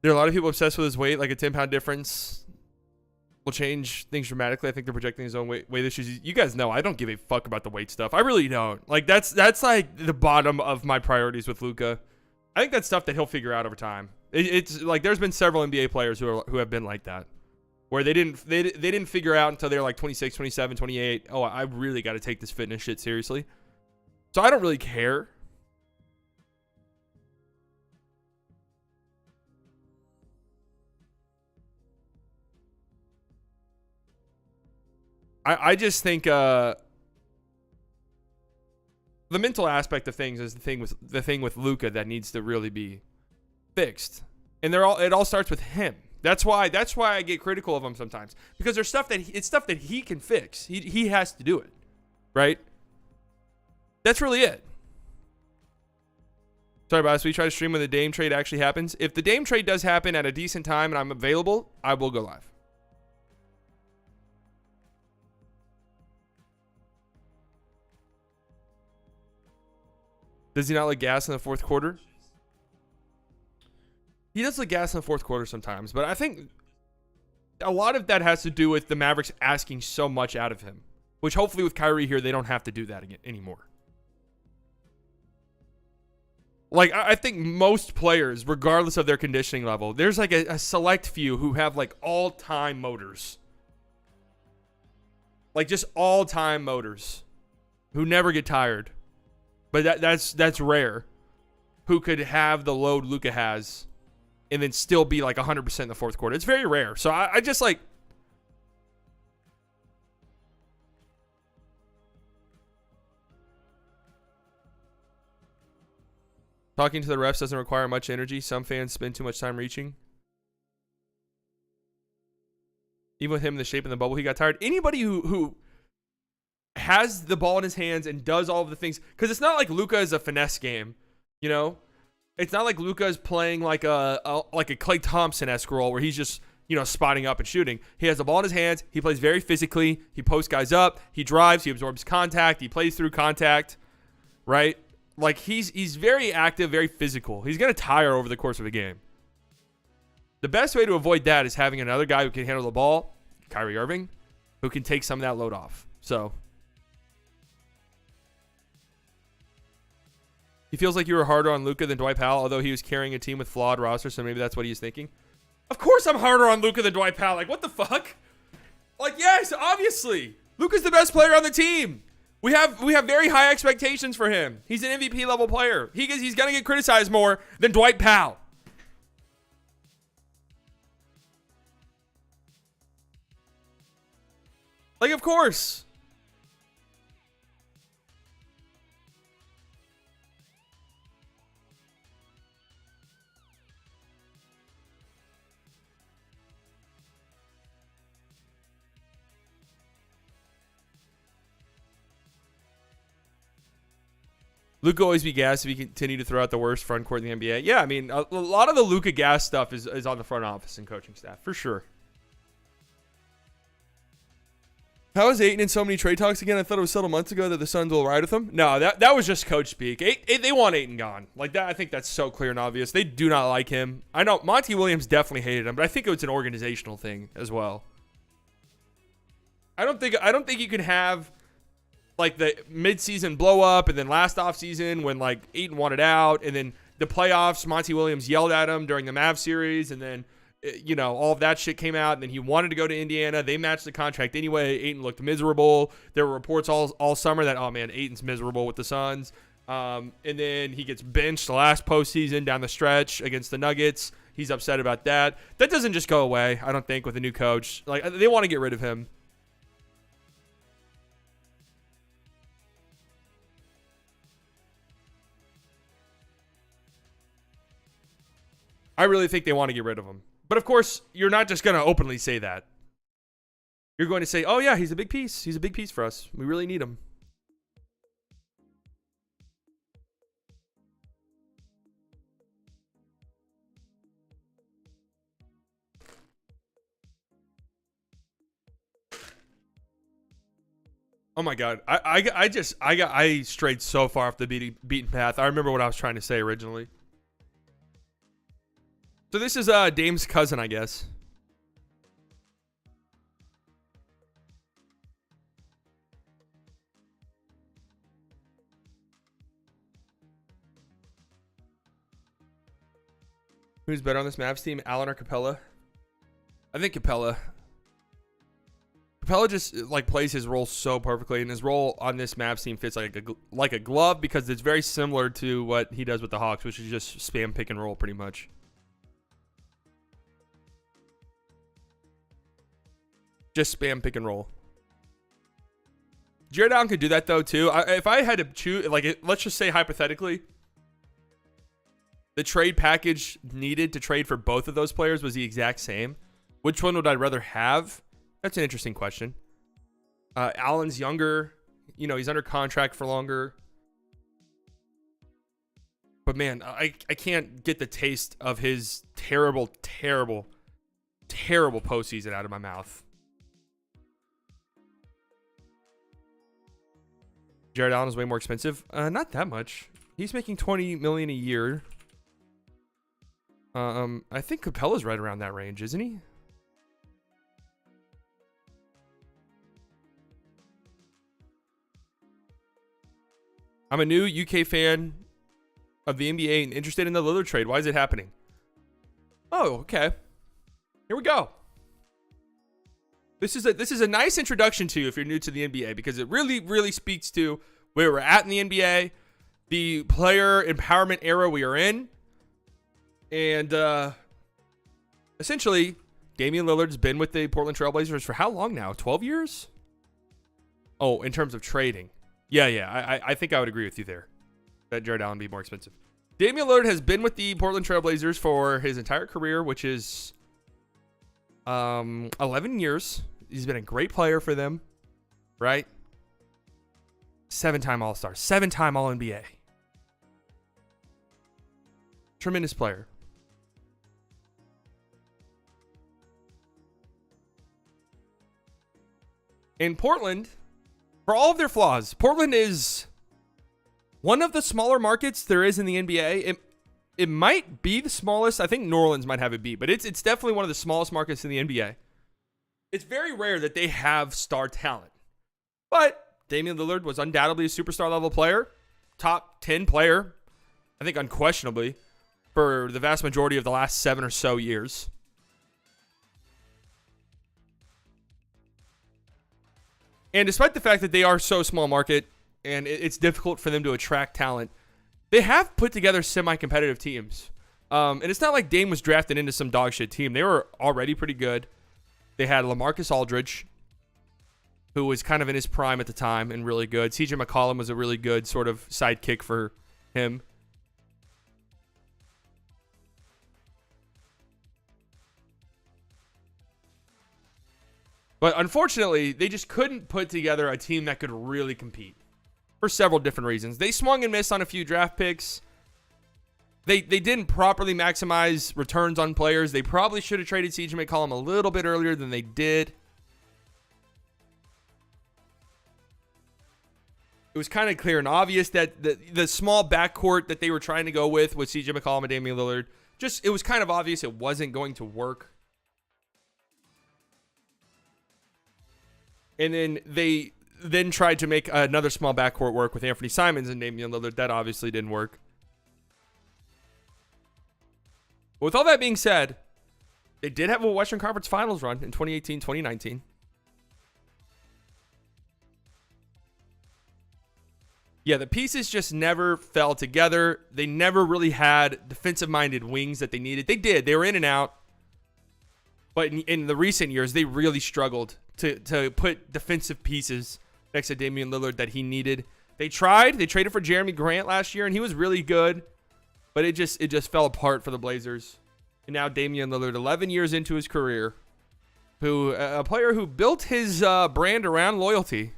There are a lot of people obsessed with his weight, like a 10-pound difference will change things dramatically. I think they're projecting his own weight issues. You guys know I don't give a fuck about the weight stuff. I really don't. Like, that's like the bottom of my priorities with Luka. I think that's stuff that he'll figure out over time. It's like there's been several NBA players who have been like that, where they didn't figure out until they're like 26, 27, 28. Oh, I really got to take this fitness shit seriously. So I don't really care. I just think the mental aspect of things is the thing with Luka that needs to really be fixed, and it all starts with him. That's why I get critical of him sometimes, because there's stuff that he can fix. He has to do it, right? That's really it. Sorry, boss. We try to stream when the Dame trade actually happens. If the Dame trade does happen at a decent time and I'm available, I will go live. Does he not look gas in the fourth quarter? He does look gas in the fourth quarter sometimes, but I think a lot of that has to do with the Mavericks asking so much out of him, which hopefully with Kyrie here, they don't have to do that again anymore. Like, I think most players, regardless of their conditioning level, there's like a select few who have like all-time motors. Like just all-time motors who never get tired. But that's rare. Who could have the load Luka has and then still be like 100% in the fourth quarter. It's very rare. So I just like... Talking to the refs doesn't require much energy. Some fans spend too much time reaching. Even with him in the shape in the bubble, he got tired. Anybody who has the ball in his hands and does all of the things, because it's not like Luka is a finesse game, you know. It's not like Luka is playing like a Klay Thompson-esque role where he's just, you know, spotting up and shooting. He has the ball in his hands. He plays very physically. He posts guys up. He drives. He absorbs contact. He plays through contact, right? Like he's very active, very physical. He's gonna tire over the course of a game. The best way to avoid that is having another guy who can handle the ball, Kyrie Irving, who can take some of that load off. So. He feels like you were harder on Luka than Dwight Powell, although he was carrying a team with flawed roster, so maybe that's what he's thinking. Of course I'm harder on Luka than Dwight Powell. Like, what the fuck? Like, yes, obviously. Luka's the best player on the team. We have very high expectations for him. He's an MVP level player. He's going to get criticized more than Dwight Powell. Like, of course. Luka always be gassed if he continue to throw out the worst front court in the NBA. Yeah, I mean, a lot of the Luka gas stuff is on the front office and coaching staff, for sure. How is Ayton in so many trade talks again? I thought it was settled months ago that the Suns will ride with him. No, that was just coach speak. They want Ayton gone. Like that, I think that's so clear and obvious. They do not like him. I know Monty Williams definitely hated him, but I think it was an organizational thing as well. I don't think you can have like the midseason blow up and then last offseason when like Ayton wanted out and then the playoffs, Monty Williams yelled at him during the Mavs series and then, you know, all of that shit came out and then he wanted to go to Indiana. They matched the contract anyway. Ayton looked miserable. There were reports all summer that, oh man, Ayton's miserable with the Suns. And then he gets benched the last postseason down the stretch against the Nuggets. He's upset about that. That doesn't just go away, I don't think, with a new coach. Like, they want to get rid of him. I really think they want to get rid of him. But of course, you're not just going to openly say that. You're going to say, oh yeah, he's a big piece. He's a big piece for us. We really need him. Oh my God. I strayed so far off the beaten path. I remember what I was trying to say originally. So this is Dame's cousin, I guess. Who's better on this Mavs team, Allen or Capella? I think Capella. Capella just like plays his role so perfectly, and his role on this Mavs team fits like a glove because it's very similar to what he does with the Hawks, which is just spam pick and roll pretty much. Just spam pick and roll. Jared Allen could do that though too. If I had to choose, like, let's just say hypothetically, the trade package needed to trade for both of those players was the exact same. Which one would I rather have? That's an interesting question. Allen's younger. You know, he's under contract for longer. But man, I can't get the taste of his terrible postseason out of my mouth. Jared Allen is way more expensive. Not that much. He's making $20 million a year. I think Capella's right around that range, isn't he? I'm a new UK fan of the NBA and interested in the Lillard trade. Why is it happening? Oh, okay. Here we go. This is a nice introduction to you if you're new to the NBA because it really speaks to where we're at in the NBA, the player empowerment era we are in, and essentially, Damian Lillard's been with the Portland Trailblazers for how long now? 12 years? Oh, in terms of trading. Yeah. I think I would agree with you there. That Jared Allen be more expensive. Damian Lillard has been with the Portland Trailblazers for his entire career, which is 11 years. He's been a great player for them, right? 7-time All-Star, 7-time All-NBA. Tremendous player. In Portland, for all of their flaws, Portland is one of the smaller markets there is in the NBA. It might be the smallest. I think New Orleans might have it beat, but it's definitely one of the smallest markets in the NBA. It's very rare that they have star talent. But Damian Lillard was undoubtedly a superstar level player, top 10 player, I think unquestionably, for the vast majority of the last 7 or so years. And despite the fact that they are so small market and it's difficult for them to attract talent, they have put together semi-competitive teams. And it's not like Dame was drafted into some dog shit team. They were already pretty good. They had LaMarcus Aldridge. who was kind of in his prime at the time and really good. CJ McCollum was a really good sort of sidekick for him. But unfortunately, they just couldn't put together a team that could really compete for several different reasons. They swung and missed on a few draft picks. They didn't properly maximize returns on players. They probably should have traded CJ McCollum a little bit earlier than they did. It was kind of clear and obvious that the small backcourt that they were trying to go with CJ McCollum and Damian Lillard, it was kind of obvious it wasn't going to work. And then they tried to make another small backcourt work with Anthony Simons and Damian Lillard. That obviously didn't work. With all that being said, they did have a Western Conference Finals run in 2018, 2019. Yeah, the pieces just never fell together. They never really had defensive-minded wings that they needed. They did. They were in and out. But in the recent years, they really struggled to put defensive pieces next to Damian Lillard that he needed. They tried. They traded for Jeremy Grant last year, and he was really good. But it just fell apart for the Blazers. And now Damian Lillard, 11 years into his career, a player who built his brand around loyalty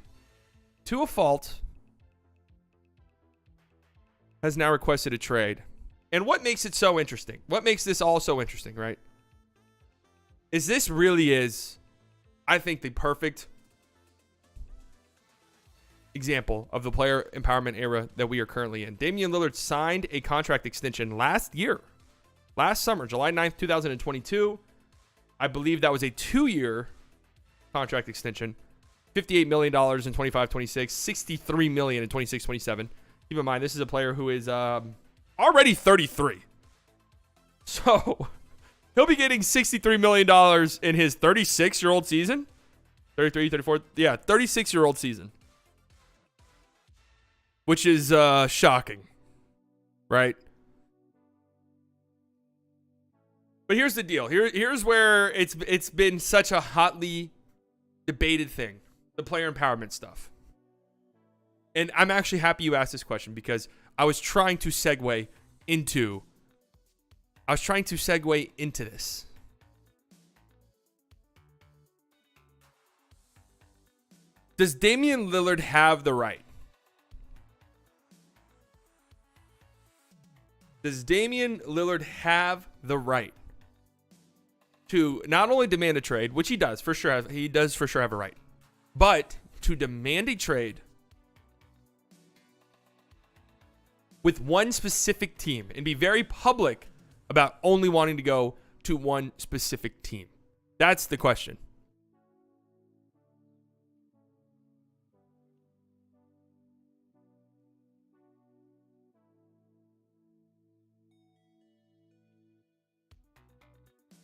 to a fault, has now requested a trade. And what makes it so interesting? What makes this all so interesting, right? Is this really is, I think, the perfect example of the player empowerment era that we are currently in. Damian Lillard signed a contract extension last summer, July 9th, 2022. I believe that was a 2-year contract extension. $58 million in 25-26, $63 million in 26-27. Keep in mind, this is a player who is already 33. So he'll be getting $63 million in his 36-year-old season. 33, 34. Yeah, 36-year-old season. Which is shocking, right? But here's the deal. Here's where it's been such a hotly debated thing, the player empowerment stuff. And I'm actually happy you asked this question because I was trying to segue into this. Does Damian Lillard have the right? Does Damian Lillard have the right to not only demand a trade, which he does for sure, he does for sure have a right, but to demand a trade with one specific team and be very public about only wanting to go to one specific team? That's the question.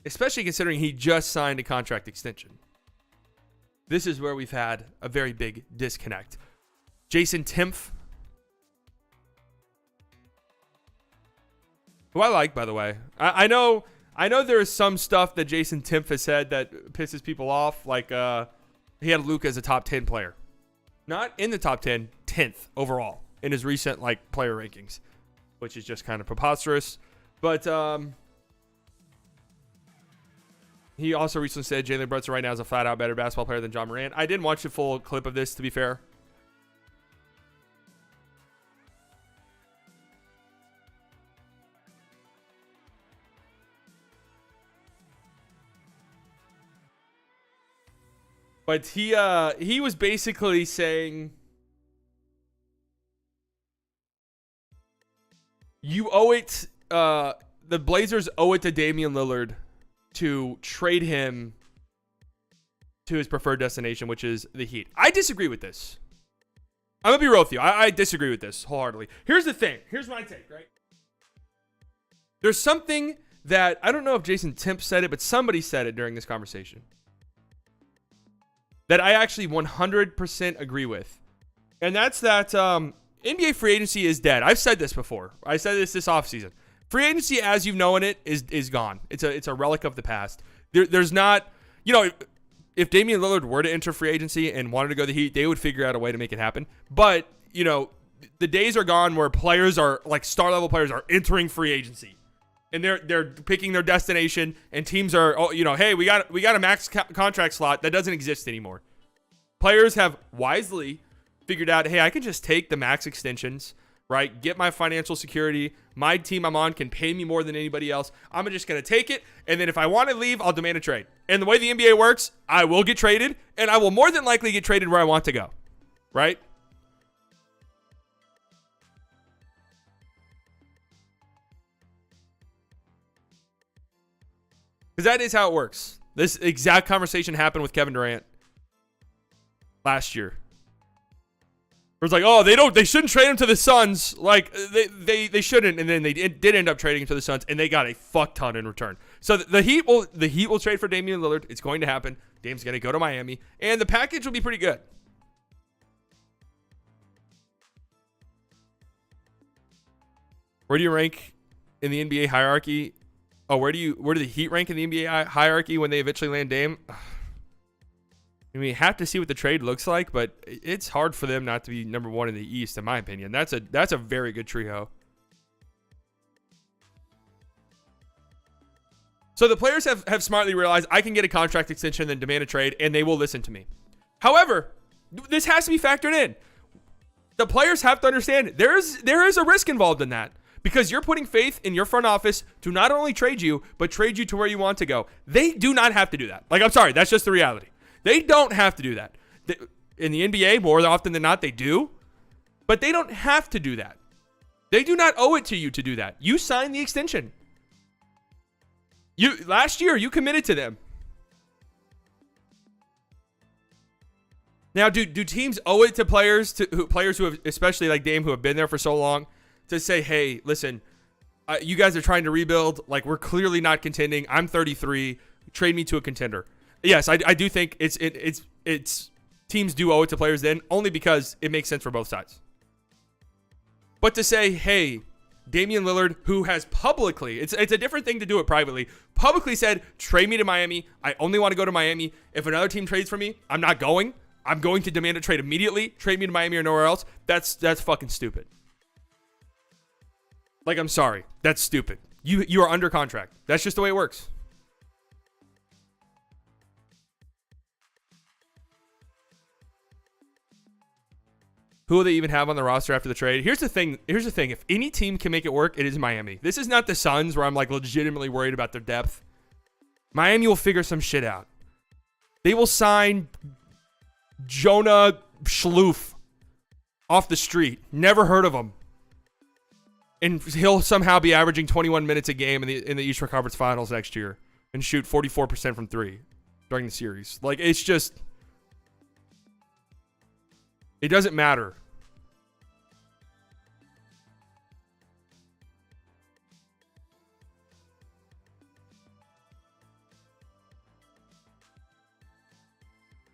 Especially considering he just signed a contract extension. This is where we've had a very big disconnect. Jason Timpf, who I like, by the way. I know there is some stuff that Jason Timpf has said that pisses people off. Like he had Luka as a top 10 player. Not in the top 10, 10th overall in his recent player rankings, which is just kind of preposterous. But he also recently said Jalen Brunson right now is a flat-out better basketball player than John Morant. I didn't watch the full clip of this, to be fair. But he was basically saying, you owe it, the Blazers owe it to Damian Lillard to trade him to his preferred destination, which is the Heat. I disagree with this. I'm going to be real with you. I disagree with this wholeheartedly. Here's the thing. Here's my take, right? There's something that, I don't know if Jason Timpf said it, but somebody said it during this conversation that I actually 100% agree with. And that's that NBA free agency is dead. I've said this before. I said this offseason. Free agency, as you've known it, is gone. It's a relic of the past. There's not, if Damian Lillard were to enter free agency and wanted to go to the Heat, they would figure out a way to make it happen. But, you know, the days are gone where players are, like star level players are entering free agency. And they're picking their destination, and teams are, oh, you know, hey, we got a max contract slot that doesn't exist anymore. Players have wisely figured out, hey, I can just take the max extensions, right? Get my financial security. My team I'm on can pay me more than anybody else. I'm just going to take it, and then if I want to leave, I'll demand a trade. And the way the NBA works, I will get traded, and I will more than likely get traded where I want to go, right? Because that is how it works. This exact conversation happened with Kevin Durant last year. It was like, oh, they shouldn't trade him to the Suns. Like, they shouldn't. And then they did end up trading him to the Suns, and they got a fuck ton in return. So the Heat will trade for Damian Lillard. It's going to happen. Dame's going to go to Miami, and the package will be pretty good. Where do you rank in the NBA hierarchy? Oh, where do the Heat rank in the NBA hierarchy when they eventually land Dame? I mean, you have to see what the trade looks like, but it's hard for them not to be number one in the East, in my opinion. That's a very good trio. So the players have smartly realized I can get a contract extension and then demand a trade, and they will listen to me. However, this has to be factored in. The players have to understand there is a risk involved in that. Because you're putting faith in your front office to not only trade you, but trade you to where you want to go. They do not have to do that. Like, I'm sorry, that's just the reality. They don't have to do that. In the NBA, more often than not, they do. But they don't have to do that. They do not owe it to you to do that. You signed the extension. Last year, you committed to them. Now, do teams owe it to players who have, especially like Dame, who have been there for so long, to say, hey, listen, you guys are trying to rebuild. Like, we're clearly not contending. I'm 33. Trade me to a contender. Yes, I do think it's teams do owe it to players then, only because it makes sense for both sides. But to say, hey, Damian Lillard, who has publicly, it's a different thing to do it privately, publicly said, trade me to Miami. I only want to go to Miami. If another team trades for me, I'm not going. I'm going to demand a trade immediately. Trade me to Miami or nowhere else. That's fucking stupid. Like, I'm sorry. That's stupid. You are under contract. That's just the way it works. Who will they even have on the roster after the trade? Here's the thing. If any team can make it work, it is Miami. This is not the Suns where I'm like legitimately worried about their depth. Miami will figure some shit out. They will sign Jonah Schloof off the street. Never heard of him. And he'll somehow be averaging 21 minutes a game in the Eastern Conference Finals next year and shoot 44% from three during the series. Like, it's just, it doesn't matter.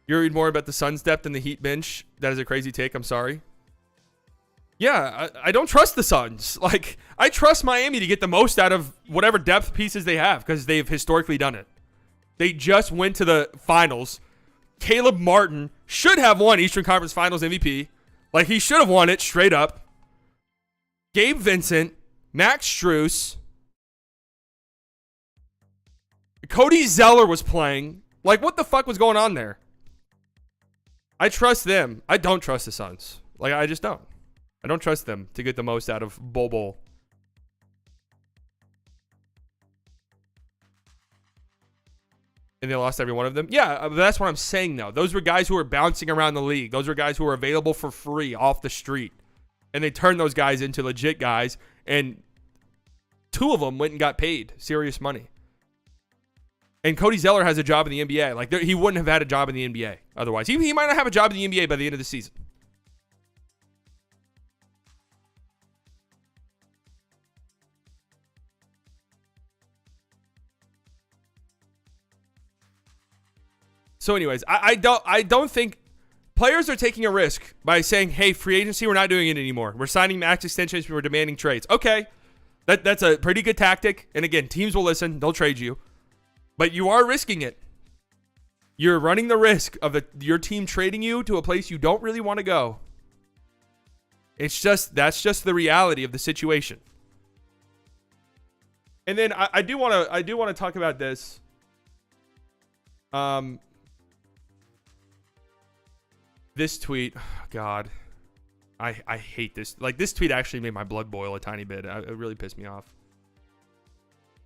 You're worried more about the Suns' depth than the Heat bench? That is a crazy take. I'm sorry. Yeah, I don't trust the Suns. Like, I trust Miami to get the most out of whatever depth pieces they have because they've historically done it. They just went to the finals. Caleb Martin should have won Eastern Conference Finals MVP. Like, he should have won it straight up. Gabe Vincent, Max Strus, Cody Zeller was playing. Like, what the fuck was going on there? I trust them. I don't trust the Suns. Like, I just don't. I don't trust them to get the most out of Bol. And they lost every one of them? Yeah, that's what I'm saying, though. Those were guys who were bouncing around the league. Those were guys who were available for free off the street. And they turned those guys into legit guys. And two of them went and got paid serious money. And Cody Zeller has a job in the NBA. Like, he wouldn't have had a job in the NBA otherwise. He might not have a job in the NBA by the end of the season. So anyways, I don't think players are taking a risk by saying, hey, free agency, we're not doing it anymore. We're signing max extensions. We're demanding trades. Okay, that's a pretty good tactic. And again, teams will listen. They'll trade you. But you are risking it. You're running the risk of your team trading you to a place you don't really want to go. That's just the reality of the situation. And then I do want to talk about this. This tweet, God, I hate this. Like, this tweet actually made my blood boil a tiny bit. It really pissed me off.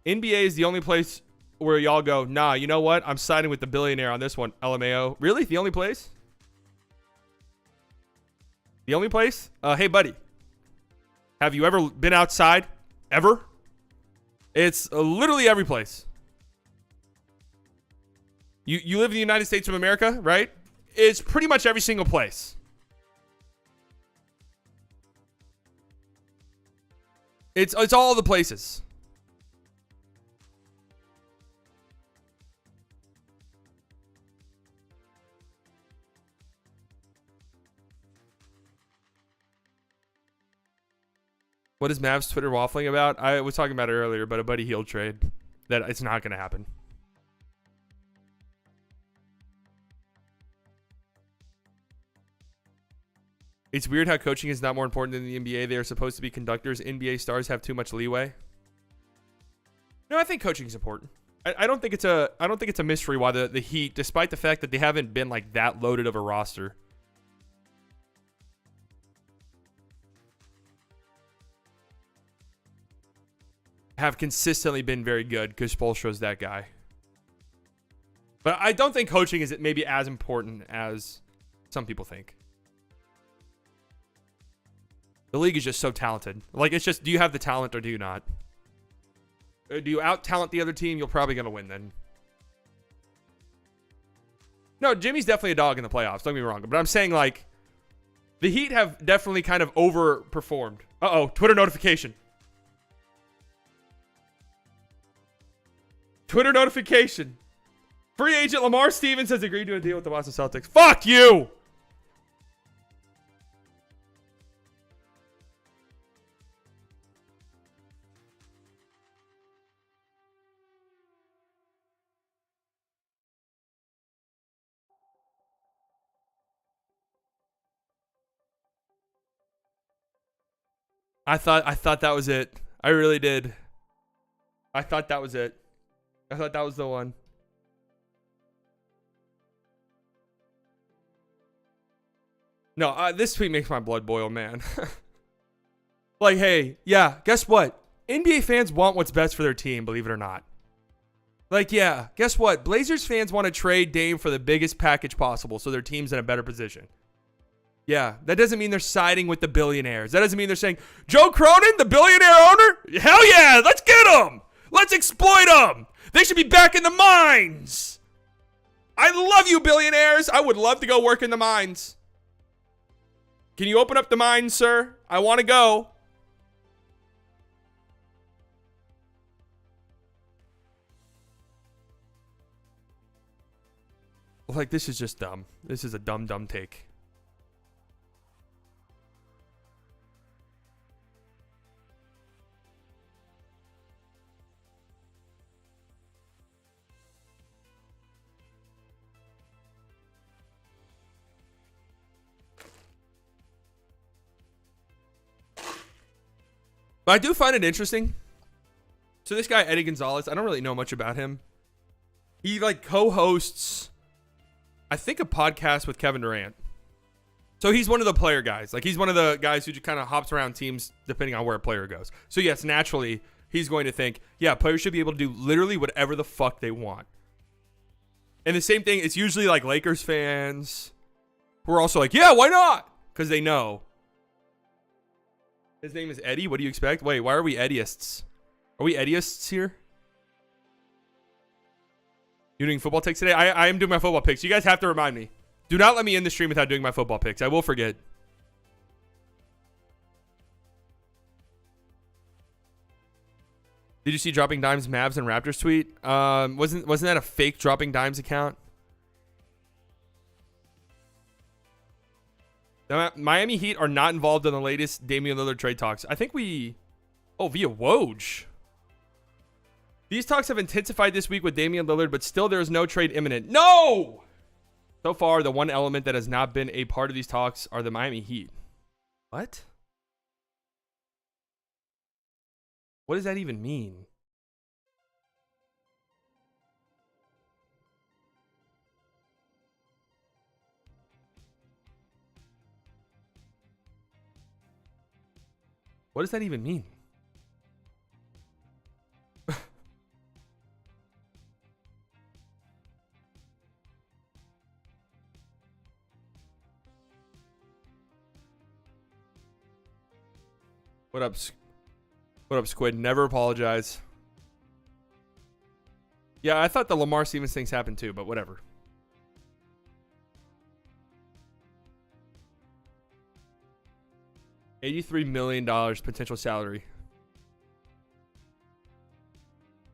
NBA is the only place where y'all go, nah, you know what? I'm siding with the billionaire on this one, LMAO. Really? The only place? The only place? Hey, buddy. Have you ever been outside? Ever? It's literally every place. You live in the United States of America, right? It's pretty much every single place. It's all the places. What is Mavs Twitter waffling about? I was talking about it earlier, but a Buddy Hield trade. That it's not going to happen. It's weird how coaching is not more important than the NBA. They are supposed to be conductors. NBA stars have too much leeway. No, I think coaching is important. I don't think it's a mystery why the Heat, despite the fact that they haven't been like that loaded of a roster, have consistently been very good because Spoelstra's that guy. But I don't think coaching is maybe as important as some people think. The league is just so talented. Like, it's just, do you have the talent or do you not? Do you out-talent the other team? You're probably going to win then. No, Jimmy's definitely a dog in the playoffs. Don't get me wrong. But I'm saying, like, the Heat have definitely kind of overperformed. Uh-oh, Twitter notification. Twitter notification. Free agent Lamar Stevens has agreed to a deal with the Boston Celtics. Fuck you! I thought that was it. I really did. I thought that was it. I thought that was the one. No, this tweet makes my blood boil, man. Like, hey, yeah, guess what? NBA fans want what's best for their team, believe it or not. Like, yeah, guess what? Blazers fans want to trade Dame for the biggest package possible so their team's in a better position. Yeah, that doesn't mean they're siding with the billionaires. That doesn't mean they're saying, Joe Cronin, the billionaire owner? Hell yeah, let's get him. Let's exploit them. They should be back in the mines. I love you, billionaires. I would love to go work in the mines. Can you open up the mines, sir? I want to go. Like, this is just dumb. This is a dumb take. But I do find it interesting. So this guy, Eddie Gonzalez, I don't really know much about him. He like co-hosts, I think, a podcast with Kevin Durant. So he's one of the player guys. Like, he's one of the guys who just kind of hops around teams depending on where a player goes. So yes, naturally, he's going to think, yeah, players should be able to do literally whatever the fuck they want. And the same thing, it's usually like Lakers fans who are also like, yeah, why not? Because they know. His name is Eddie. What do you expect? Wait, why are we Eddieists? Are we Eddieists here? You doing football picks today? I am doing my football picks. You guys have to remind me. Do not let me end the stream without doing my football picks. I will forget. Did you see Dropping Dimes Mavs and Raptors tweet? Wasn't that a fake Dropping Dimes account? The Miami Heat are not involved in the latest Damian Lillard trade talks. I think we... Oh, via Woj. These talks have intensified this week with Damian Lillard, but still there is no trade imminent. No! So far, the one element that has not been a part of these talks are the Miami Heat. What? What does that even mean? What does that even mean? What up, Squid? Never apologize. Yeah, I thought the Lamar Stevens things happened too, but whatever. $83 million potential salary.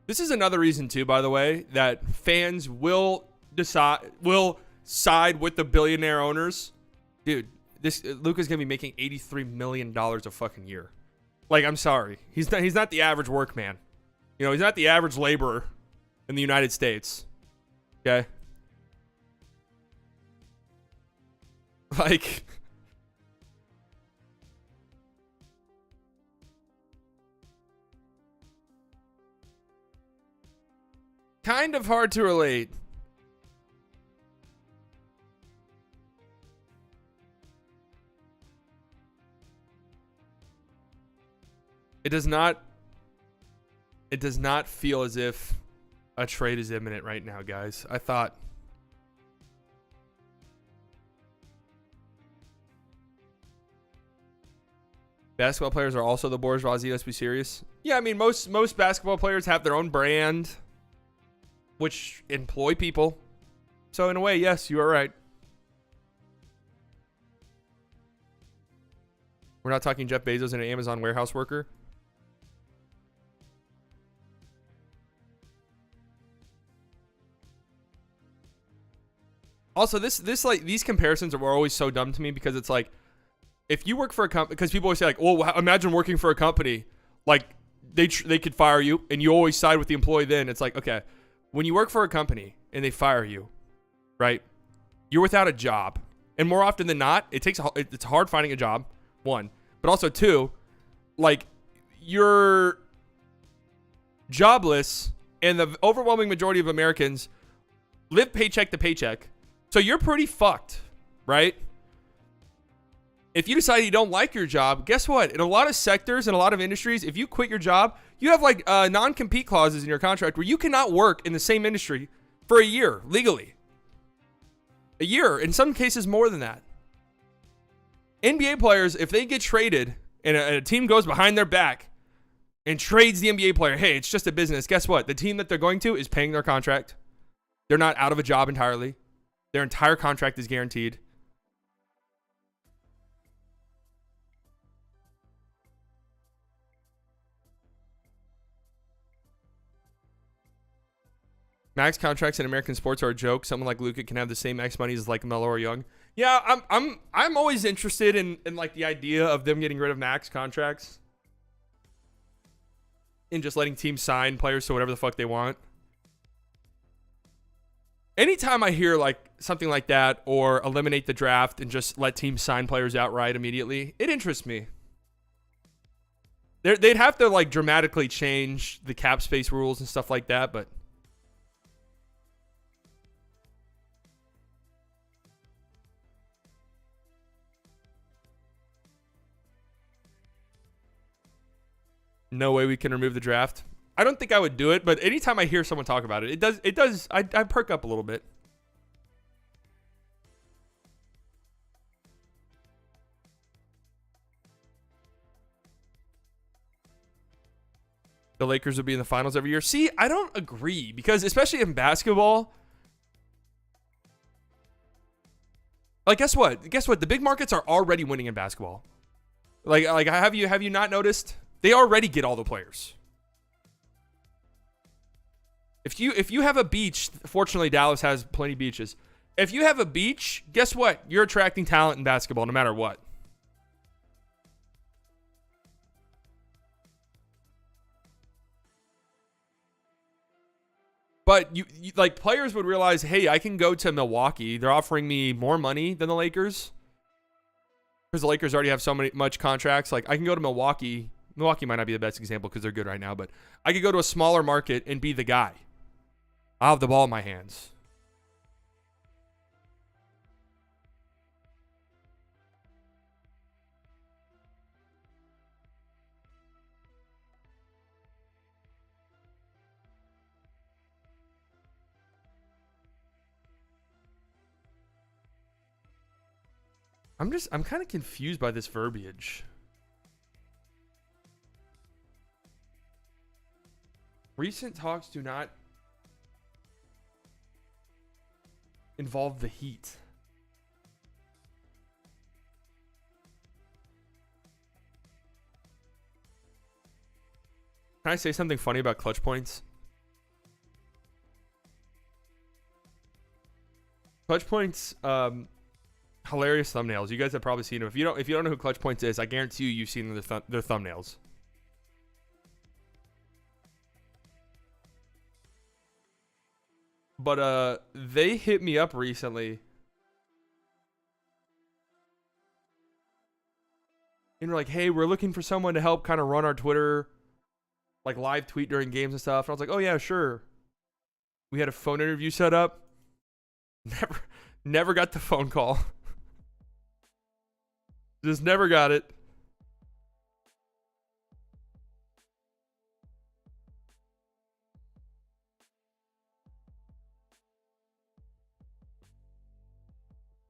This is another reason too, by the way, that fans will side with the billionaire owners. Dude, Luka's gonna be making $83 million a fucking year. Like, I'm sorry. He's not the average workman. You know, he's not the average laborer in the United States. Okay? Like, kind of hard to relate. It does not feel as if a trade is imminent right now, guys. I thought basketball players are also the bourgeoisie. Let's be serious. Yeah, I mean, most basketball players have their own brand, which employ people. So in a way, yes, you are right. We're not talking Jeff Bezos and an Amazon warehouse worker. Also, this like these comparisons were always so dumb to me because it's like, if you work for a company, because people always say like, well, imagine working for a company, like they could fire you and you always side with the employee. Then it's like, okay, when you work for a company and they fire you, right? You're without a job, and more often than not, it's hard finding a job. One, but also two, like you're jobless, and the overwhelming majority of Americans live paycheck to paycheck. So you're pretty fucked, right? If you decide you don't like your job, guess what? In a lot of sectors and a lot of industries, if you quit your job, you have like non-compete clauses in your contract where you cannot work in the same industry for a year legally. A year, in some cases more than that. NBA players, if they get traded and a team goes behind their back and trades the NBA player, hey, it's just a business. Guess what? The team that they're going to is paying their contract. They're not out of a job entirely. Their entire contract is guaranteed. Max contracts in American sports are a joke. Someone like Luka can have the same max money as like Melo or Young. Yeah, I'm always interested in like the idea of them getting rid of max contracts and just letting teams sign players to whatever the fuck they want. Anytime I hear like something like that, or eliminate the draft and just let teams sign players outright immediately, it interests me. They'd have to like dramatically change the cap space rules and stuff like that, but no way we can remove the draft. I don't think I would do it, but anytime I hear someone talk about it, I perk up a little bit. The Lakers would be in the finals every year. See, I don't agree, because especially in basketball, like guess what? The big markets are already winning in basketball. Like have you not noticed? They already get all the players. If you have a beach, fortunately Dallas has plenty of beaches. If you have a beach, guess what? You're attracting talent in basketball no matter what. But you like players would realize, hey, I can go to Milwaukee. They're offering me more money than the Lakers because the Lakers already have so much contracts. Like I can go to Milwaukee. Milwaukee might not be the best example because they're good right now, but I could go to a smaller market and be the guy. I'll have the ball in my hands. I'm kind of confused by this verbiage. Recent talks do not involve the Heat. Can I say something funny about clutch points? Clutch points, hilarious thumbnails. You guys have probably seen them. If you don't know who Clutch Points is, I guarantee you've seen their thumbnails. But they hit me up recently. And they're like, hey, we're looking for someone to help kind of run our Twitter, like live tweet during games and stuff. And I was like, oh yeah, sure. We had a phone interview set up. Never got the phone call. Just never got it.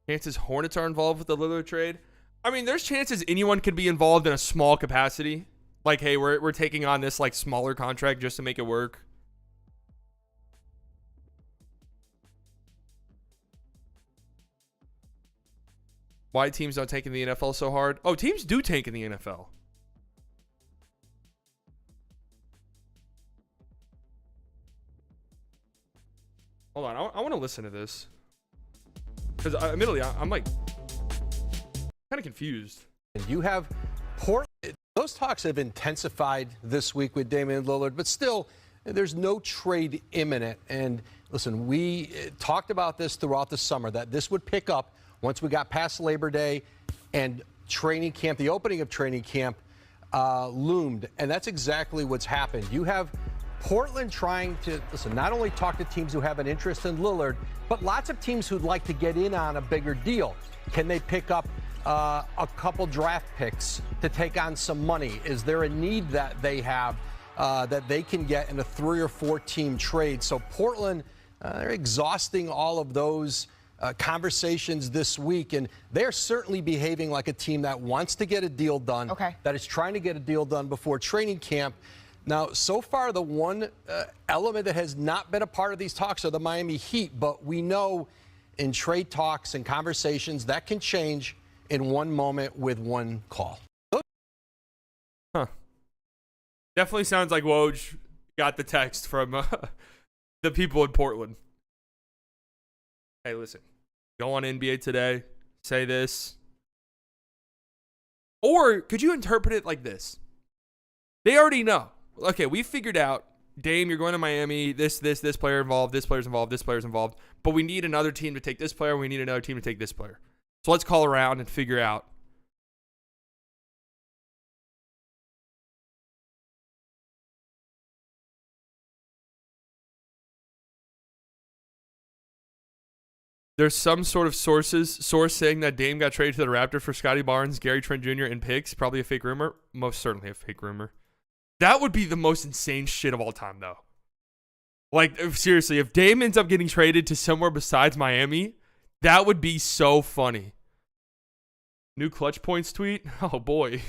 Chances Hornets are involved with the Lillard trade. I mean, there's chances anyone could be involved in a small capacity. Like, hey, we're taking on this like smaller contract just to make it work. Why teams don't tank in the NFL so hard? Oh, teams do tank in the NFL. Hold on, I want to listen to this. Because admittedly, I'm like kind of confused. You have Portland. Those talks have intensified this week with Damian Lillard, but still, there's no trade imminent. And listen, we talked about this throughout the summer, that this would pick up once we got past Labor Day and training camp, the opening of training camp loomed. And that's exactly what's happened. You have Portland trying to, listen, not only talk to teams who have an interest in Lillard, but lots of teams who'd like to get in on a bigger deal. Can they pick up a couple draft picks to take on some money? Is there a need that they have that they can get in a 3 or 4 team trade? So Portland, they're exhausting all of those conversations this week, and they're certainly behaving like a team that wants to get a deal done, that is trying to get a deal done before training camp. Now, so far, the one element that has not been a part of these talks are the Miami Heat, but we know in trade talks and conversations that can change in one moment with one call. Huh. Definitely sounds like Woj got the text from the people in Portland. Hey, listen, go on NBA Today, say this. Or could you interpret it like this? They already know. Okay, we figured out, Dame, you're going to Miami, this player involved, this player's involved, this player's involved, but we need another team to take this player, we need another team to take this player. So let's call around and figure out. There's some sort of source saying that Dame got traded to the Raptors for Scotty Barnes, Gary Trent Jr., and picks. Probably a fake rumor. Most certainly a fake rumor. That would be the most insane shit of all time, though. Like, seriously, if Dame ends up getting traded to somewhere besides Miami, that would be so funny. New Clutch Points tweet? Oh, boy.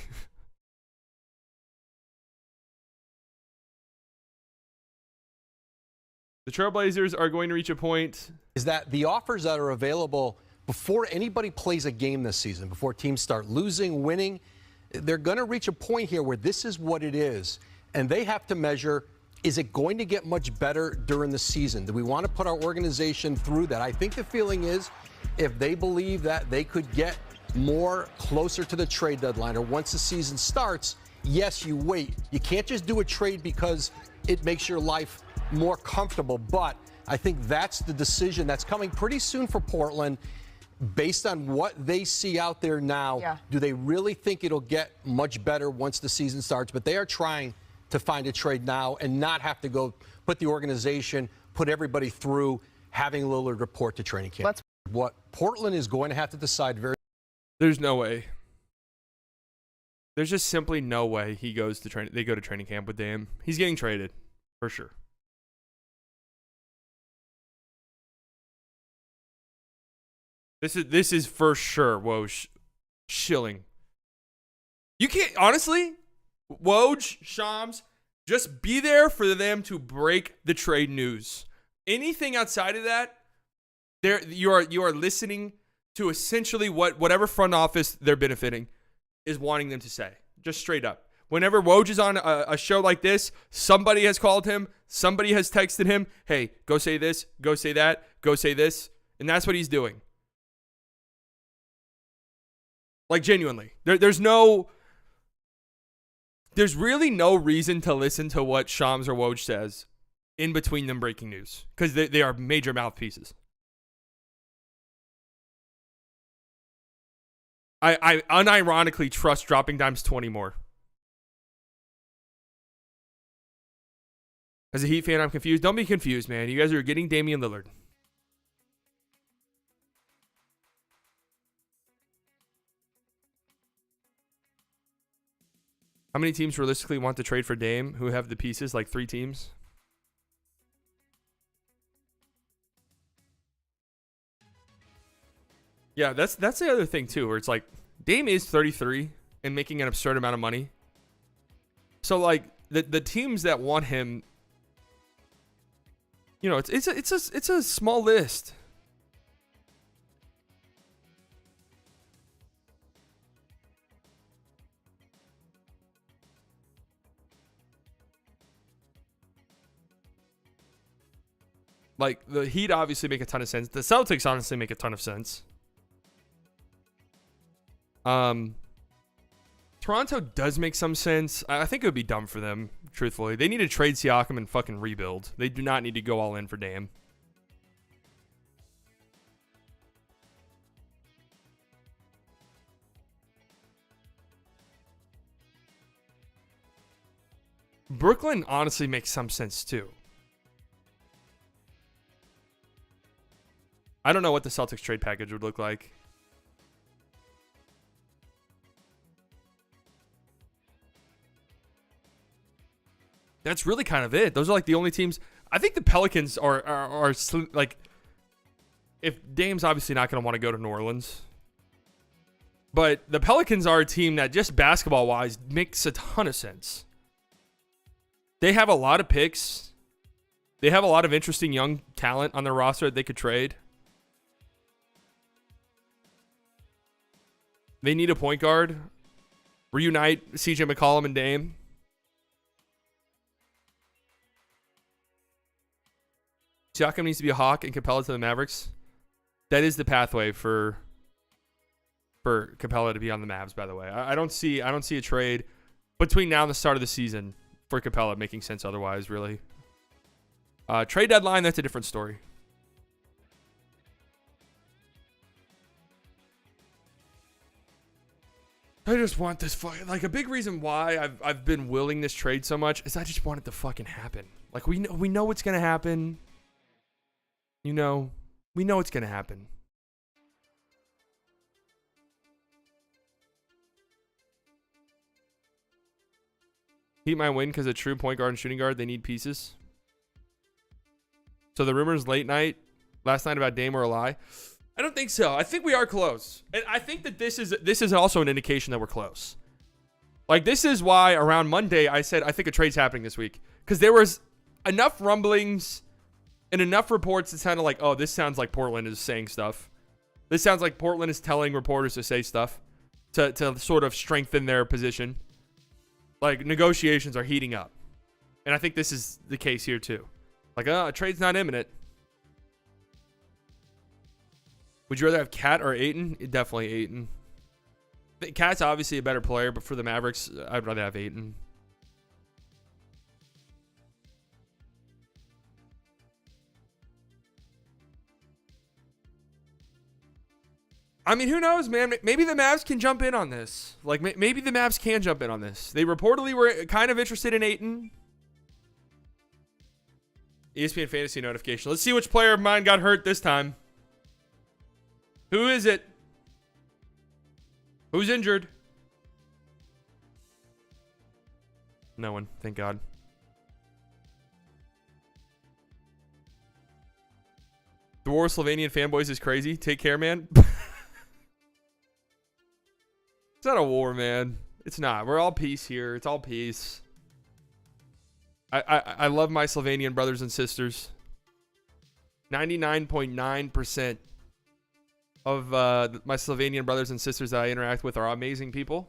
The Trailblazers are going to reach a point. Is that the offers that are available before anybody plays a game this season, before teams start losing, winning, they're going to reach a point here where this is what it is. And they have to measure, is it going to get much better during the season? Do we want to put our organization through that? I think the feeling is if they believe that they could get more closer to the trade deadline or once the season starts, yes, you wait. You can't just do a trade because it makes your life more comfortable. But I think that's the decision that's coming pretty soon for Portland. Based on what they see out there now, do they really think it'll get much better once the season starts? But they are trying to find a trade now and not have to go put the organization, put everybody through having Lillard report to training camp. What Portland is going to have to decide very. There's no way. There's just simply no way he goes to train. They go to training camp with Dame. He's getting traded for sure. This is for sure. Woj, Schilling. You can't honestly. Woj, Shams, just be there for them to break the trade news. Anything outside of that, you are listening to essentially whatever front office they're benefiting is wanting them to say. Just straight up. Whenever Woj is on a show like this, somebody has called him, somebody has texted him, hey, go say this, go say that, go say this. And that's what he's doing. Like, genuinely. There's really no reason to listen to what Shams or Woj says in between them breaking news. Because they are major mouthpieces. I unironically trust dropping dimes 20 more. As a Heat fan, I'm confused. Don't be confused, man. You guys are getting Damian Lillard. How many teams realistically want to trade for Dame who have the pieces? Like 3 teams? Yeah, that's the other thing too, where it's like Dame is 33 and making an absurd amount of money. So like the teams that want him, you know, it's a small list. Like, the Heat obviously make a ton of sense. The Celtics honestly make a ton of sense. Toronto does make some sense. I think it would be dumb for them, truthfully. They need to trade Siakam and fucking rebuild. They do not need to go all in for Dame. Brooklyn honestly makes some sense too. I don't know what the Celtics trade package would look like. That's really kind of it. Those are like the only teams. I think the Pelicans are like, if Dame's obviously not going to want to go to New Orleans, but the Pelicans are a team that just basketball wise makes a ton of sense. They have a lot of picks. They have a lot of interesting young talent on their roster that they could trade. They need a point guard. Reunite CJ McCollum and Dame. Siakam needs to be a Hawk and Capella to the Mavericks. That is the pathway for Capella to be on the Mavs, by the way. I don't see a trade between now and the start of the season for Capella making sense otherwise, really. Trade deadline, that's a different story. I just want this like a big reason why I've been willing this trade so much is I just want it to fucking happen. Like we know what's gonna happen. You know, we know it's gonna happen. Heat might win because a true point guard and shooting guard, they need pieces. So the rumors last night about Dame were a lie. I don't think so. I think we are close. And I think that this is also an indication that we're close. Like, this is why around Monday I said I think a trade's happening this week. Because there was enough rumblings and enough reports that sounded like, oh, this sounds like Portland is saying stuff. This sounds like Portland is telling reporters to say stuff to sort of strengthen their position. Like, negotiations are heating up. And I think this is the case here too. Like, a trade's not imminent. Would you rather have Cat or Ayton? Definitely Ayton. Cat's obviously a better player, but for the Mavericks, I'd rather have Ayton. I mean, who knows, man? Maybe the Mavs can jump in on this. Like, maybe the Mavs can jump in on this. They reportedly were kind of interested in Ayton. ESPN fantasy notification. Let's see which player of mine got hurt this time. Who is it? Who's injured? No one, thank God. The war of Slovenian fanboys is crazy. Take care, man. It's not a war, man. It's not. We're all peace here. It's all peace. I love my Slovenian brothers and sisters. 99.9% of my Slovenian brothers and sisters that I interact with are amazing people.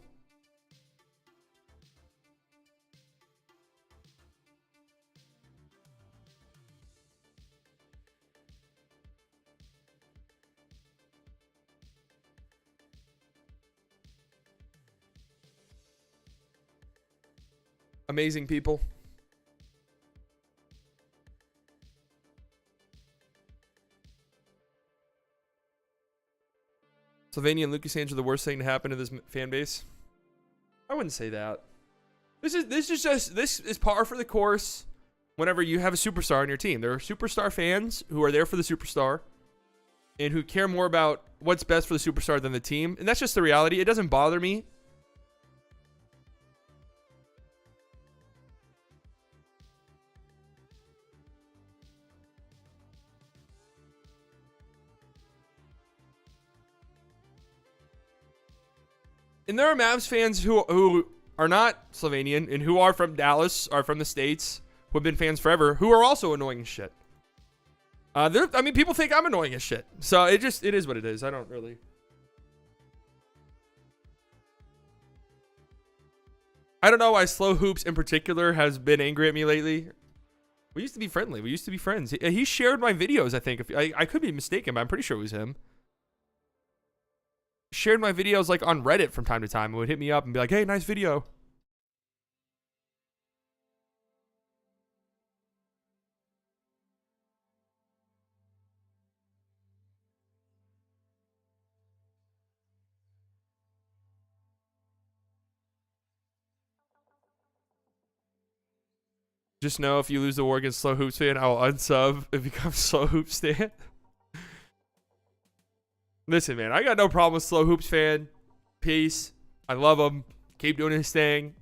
Amazing people. Slovenia and Lucas Ange are the worst thing to happen to this fan base. I wouldn't say that. This is par for the course. Whenever you have a superstar on your team, there are superstar fans who are there for the superstar and who care more about what's best for the superstar than the team, and that's just the reality. It doesn't bother me. And there are Mavs fans who are not Slovenian and who are from Dallas, are from the States, who have been fans forever, who are also annoying as shit. I mean, people think I'm annoying as shit. So it is what it is. I don't really. I don't know why Slow Hoops in particular has been angry at me lately. We used to be friendly. We used to be friends. He shared my videos, I think. I could be mistaken, but I'm pretty sure it was him. Shared my videos like on Reddit from time to time and would hit me up and be like, hey, nice video. Just know if you lose the war against Slow Hoops fan, I will unsub and become Slow Hoops stan. Listen, man, I got no problem with Slow Hoops fan. Peace. I love him. Keep doing his thing.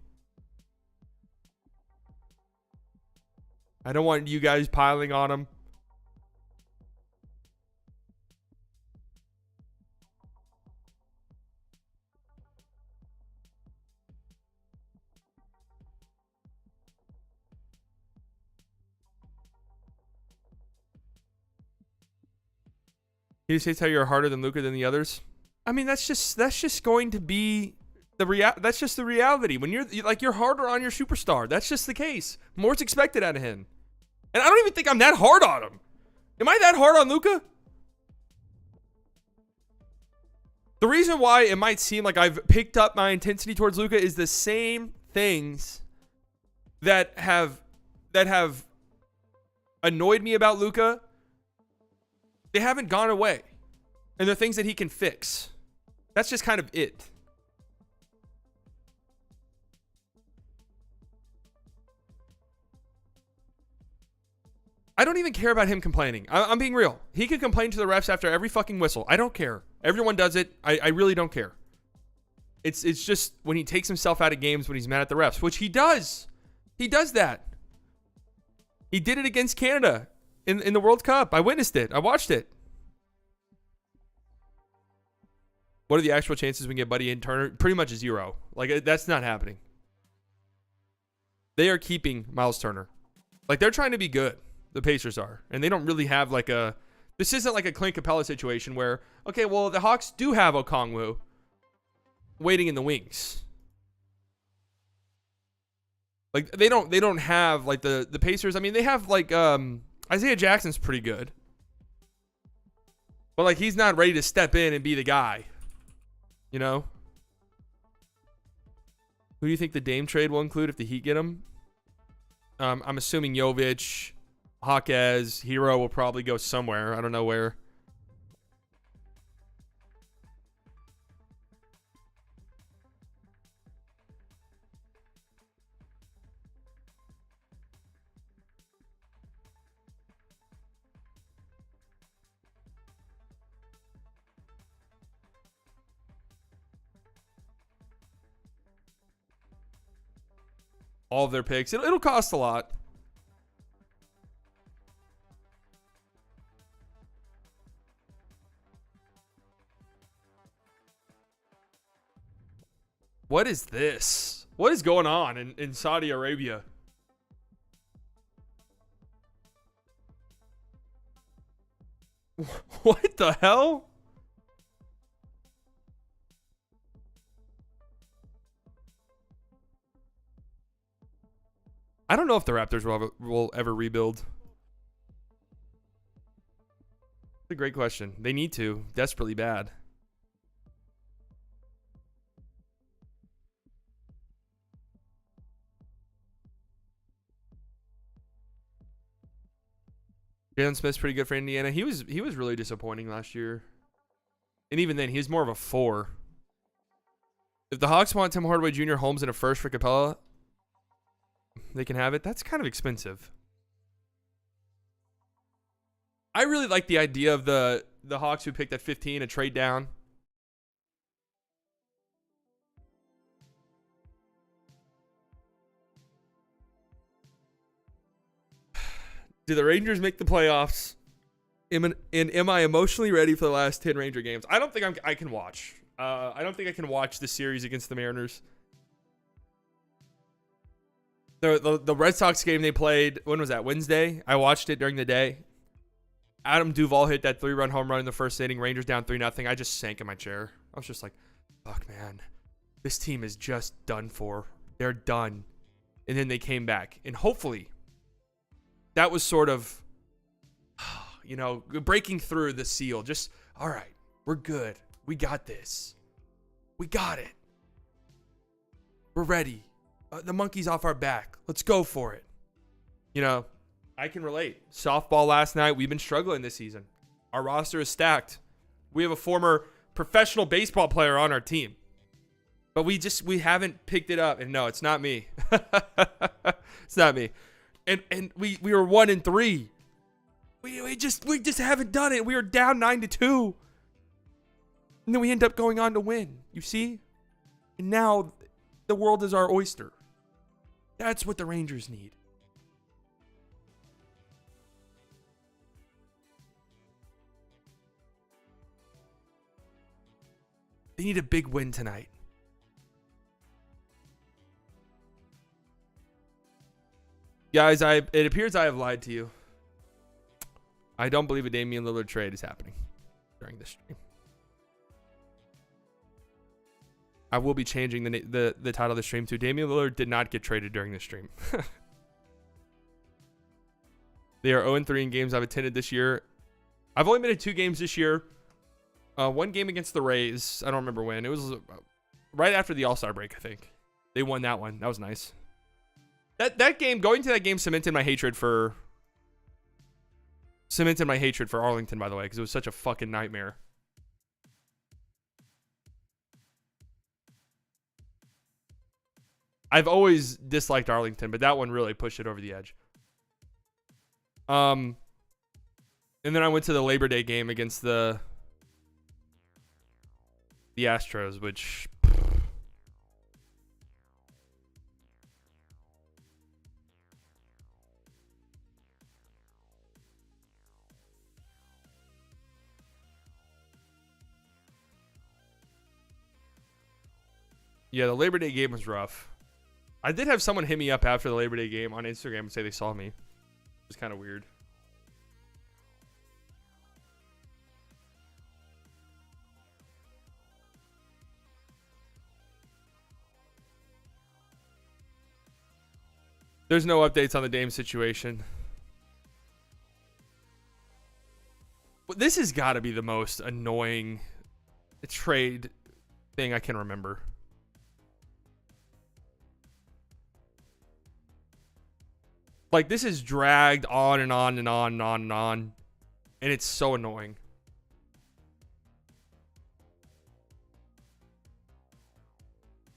I don't want you guys piling on him. You say how you're harder than Luka than the others. I mean, that's just going to be that's just the reality. When you're harder on your superstar. That's just the case. More's expected out of him. And I don't even think I'm that hard on him. Am I that hard on Luka? The reason why it might seem like I've picked up my intensity towards Luka is the same things that have annoyed me about Luka. They haven't gone away. And they're things that he can fix. That's just kind of it. I don't even care about him complaining. I'm being real. He can complain to the refs after every fucking whistle. I don't care. Everyone does it. I really don't care. It's just when he takes himself out of games when he's mad at the refs, which he does. He does that. He did it against Canada in the World Cup. I witnessed it. I watched it. What are the actual chances we can get Buddy and Turner? Pretty much 0. Like, that's not happening. They are keeping Miles Turner. Like, they're trying to be good. The Pacers are. And they don't really have like this isn't like a Clint Capella situation where, okay, well, the Hawks do have Okongwu waiting in the wings. Like, they don't have like the Pacers. I mean, they have like Isaiah Jackson's pretty good. But like, he's not ready to step in and be the guy. You know? Who do you think the Dame trade will include if the Heat get him? I'm assuming Jovic, Hawkes, Hero will probably go somewhere. I don't know where. all of their picks. It'll cost a lot. What is this? What is going on in Saudi Arabia? What the hell? I don't know if the Raptors will ever rebuild. That's a great question. They need to desperately bad. Jalen Smith's pretty good for Indiana. He was really disappointing last year. And even then, he was more of a 4. If the Hawks want Tim Hardaway Jr., Holmes, and a first for Capella, they can have it. That's kind of expensive. I really like the idea of the Hawks who picked at 15 a trade down. Do the Rangers make the playoffs? Am I emotionally ready for the last 10 Ranger games? I don't think I can watch. I don't think I can watch the series against the Mariners. The Red Sox game they played, when was that? Wednesday? I watched it during the day. Adam Duvall hit that 3-run home run in the first inning. Rangers down 3-0. I just sank in my chair. I was just like, fuck, man. This team is just done for. They're done. And then they came back. And hopefully that was sort of, breaking through the seal. Just, all right, we're good. We got this. We got it. We're ready. The monkey's off our back. Let's go for it. I can relate. Softball last night, we've been struggling this season. Our roster is stacked. We have a former professional baseball player on our team. But we haven't picked it up. And no, it's not me. It's not me. And we were 1-3. We just haven't done it. We were down 9-2. And then we end up going on to win. You see? And now the world is our oyster. That's what the Rangers need. They need a big win tonight. Guys, it appears I have lied to you. I don't believe a Damian Lillard trade is happening during this stream. I will be changing the title of the stream to Damian Lillard did not get traded during the stream. They are 0-3 in games I've attended this year. I've only been to 2 games this year. One game against the Rays. I don't remember when. It was right after the All-Star break, I think. They won that one. That was nice. That game, going to that game cemented my hatred for Arlington, by the way, because it was such a fucking nightmare. I've always disliked Arlington, but that one really pushed it over the edge. And then I went to the Labor Day game against the Astros, which yeah, the Labor Day game was rough. I did have someone hit me up after the Labor Day game on Instagram and say they saw me. It was kind of weird. There's no updates on the Dame situation. But this has got to be the most annoying trade thing I can remember. Like, this is dragged on and on and on and on and on. And it's so annoying.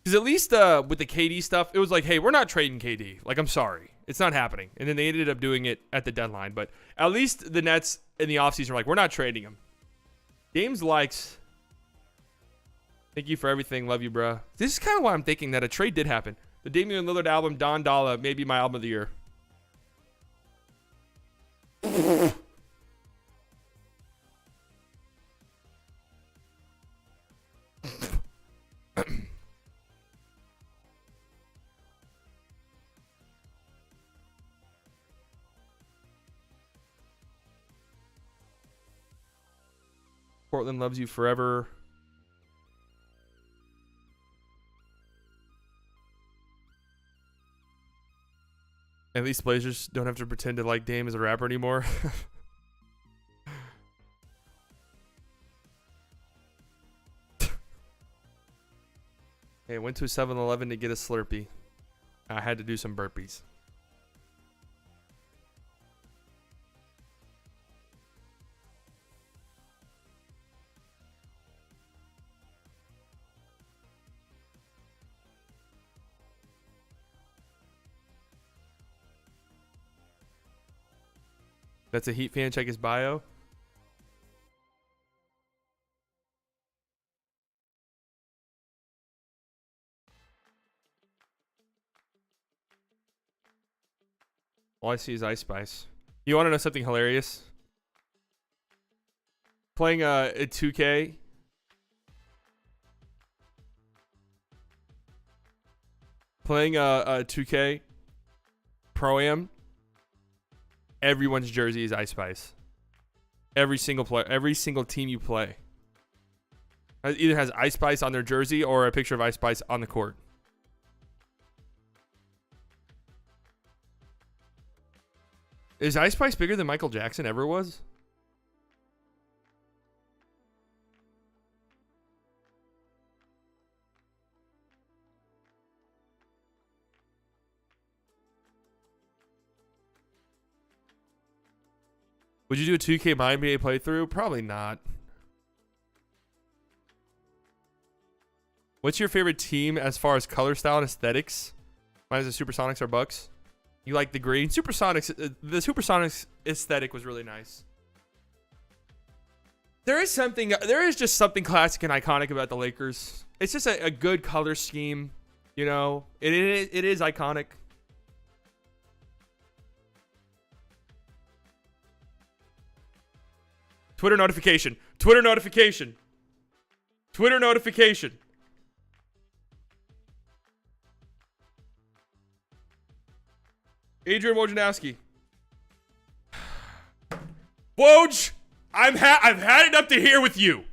Because at least with the KD stuff, it was like, hey, we're not trading KD. Like, I'm sorry. It's not happening. And then they ended up doing it at the deadline. But at least the Nets in the offseason are like, we're not trading him. James likes. Thank you for everything. Love you, bro. This is kind of why I'm thinking that a trade did happen. The Damian Lillard album, Don Dalla, may be my album of the year. Portland loves you forever. At least Blazers don't have to pretend to like Dame as a rapper anymore. Hey, I went to a 7-Eleven to get a Slurpee. I had to do some burpees. That's a Heat fan. Check his bio. All I see is Ice Spice. You want to know something hilarious? Playing a 2K. Playing a 2K Pro-Am. Everyone's jersey is Ice Spice. Every single team you play either has Ice Spice on their jersey or a picture of Ice Spice on the court. Is Ice Spice bigger than Michael Jackson ever was? Would you do a 2K My NBA playthrough? Probably not. What's your favorite team as far as color style and aesthetics? Mine is the Supersonics or Bucks. You like the green? Supersonics. The Supersonics aesthetic was really nice. There is just something classic and iconic about the Lakers. It's just a good color scheme. You know, it is iconic. Twitter notification. Twitter notification. Twitter notification. Adrian Wojnarowski. Woj, I've had it up to here with you.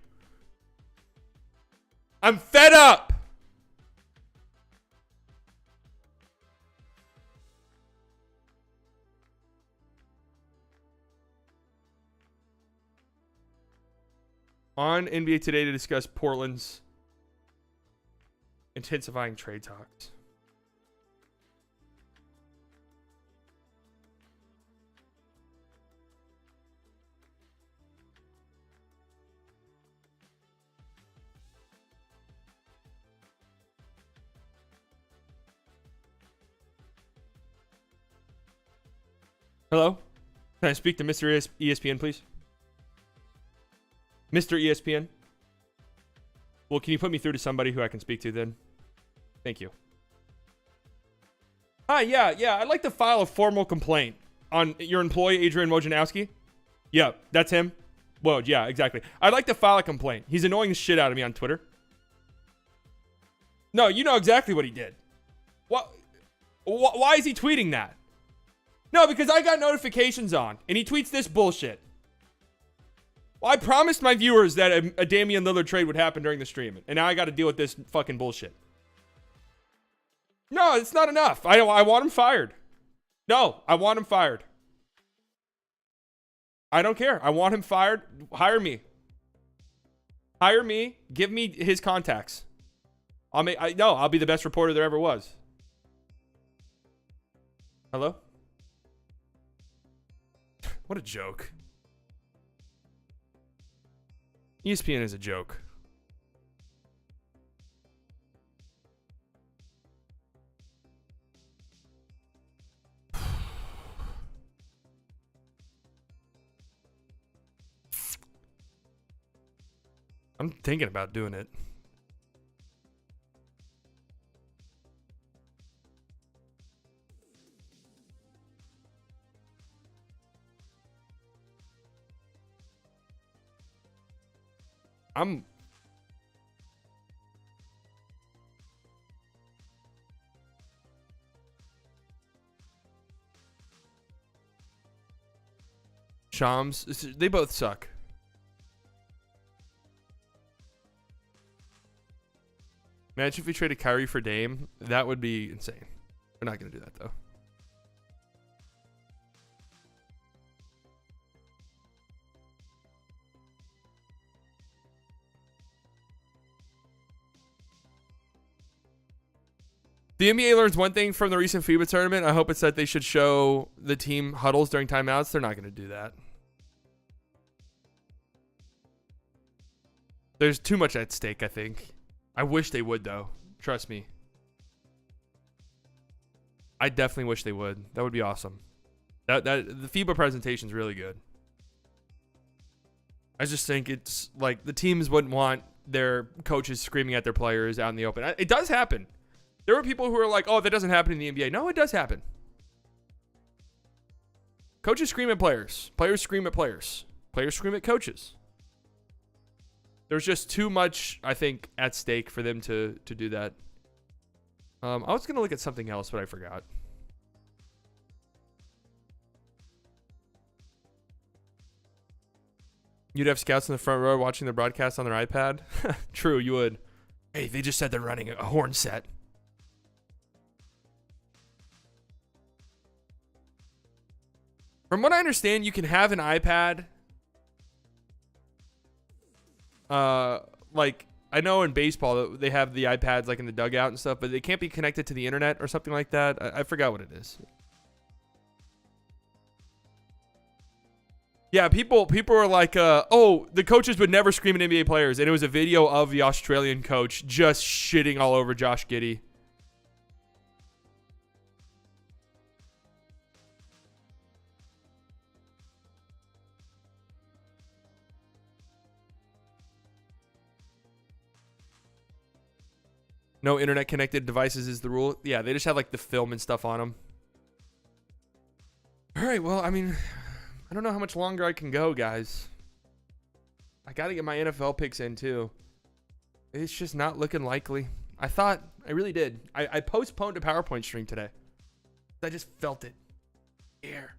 I'm fed up. On NBA Today to discuss Portland's intensifying trade talks. Hello? Can I speak to Mr. ESPN, please? Mr. ESPN? Well, can you put me through to somebody who I can speak to then? Thank you. Hi, yeah. I'd like to file a formal complaint on your employee, Adrian Wojnarowski. Yeah, that's him. Well, yeah, exactly. I'd like to file a complaint. He's annoying the shit out of me on Twitter. No, you know exactly what he did. What? Why is he tweeting that? No, because I got notifications on, and he tweets this bullshit. Well, I promised my viewers that a Damian Lillard trade would happen during the stream, and now I got to deal with this fucking bullshit. No, it's not enough. I want him fired. No, I want him fired. I don't care. I want him fired. Hire me. Hire me. Give me his contacts. I'll be the best reporter there ever was. Hello? What a joke. ESPN is a joke. I'm thinking about doing it. Shams, they both suck. Imagine if we traded Kyrie for Dame. That would be insane. We're not going to do that, though. The NBA learns one thing from the recent FIBA tournament. I hope it's that they should show the team huddles during timeouts. They're not going to do that. There's too much at stake, I think. I wish they would, though. Trust me. I definitely wish they would. That would be awesome. The FIBA presentation is really good. I just think it's like the teams wouldn't want their coaches screaming at their players out in the open. It does happen. There were people who are like, oh, that doesn't happen in the NBA. No, it does happen. Coaches scream at players. Players scream at players. Players scream at coaches. There's just too much, I think, at stake for them to do that. I was going to look at something else, but I forgot. You'd have scouts in the front row watching the broadcast on their iPad? True, you would. Hey, they just said they're running a horn set. From what I understand, you can have an iPad. Like, I know in baseball they have the iPads like in the dugout and stuff, but they can't be connected to the internet or something like that. I forgot what it is. Yeah, people were like, oh, the coaches would never scream at NBA players. And it was a video of the Australian coach just shitting all over Josh Giddey. No internet connected devices is the rule. Yeah, they just have like the film and stuff on them. All right, well, I mean, I don't know how much longer I can go, guys. I got to get my NFL picks in too. It's just not looking likely. I really did. I postponed a PowerPoint stream today. I just felt it. Air.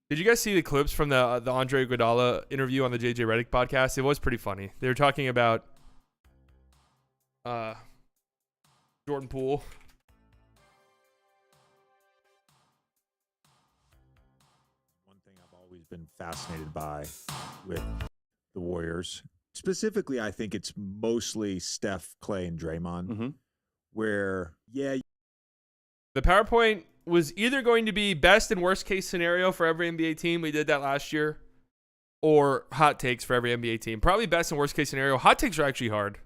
Did you guys see the clips from the Andre Iguodala interview on the JJ Redick podcast? It was pretty funny. They were talking about Jordan Poole. One thing I've always been fascinated by with the Warriors, specifically, I think it's mostly Steph, Clay, and Draymond, where, the PowerPoint was either going to be best and worst case scenario for every NBA team. We did that last year. Or hot takes for every NBA team. Probably best and worst case scenario. Hot takes are actually hard.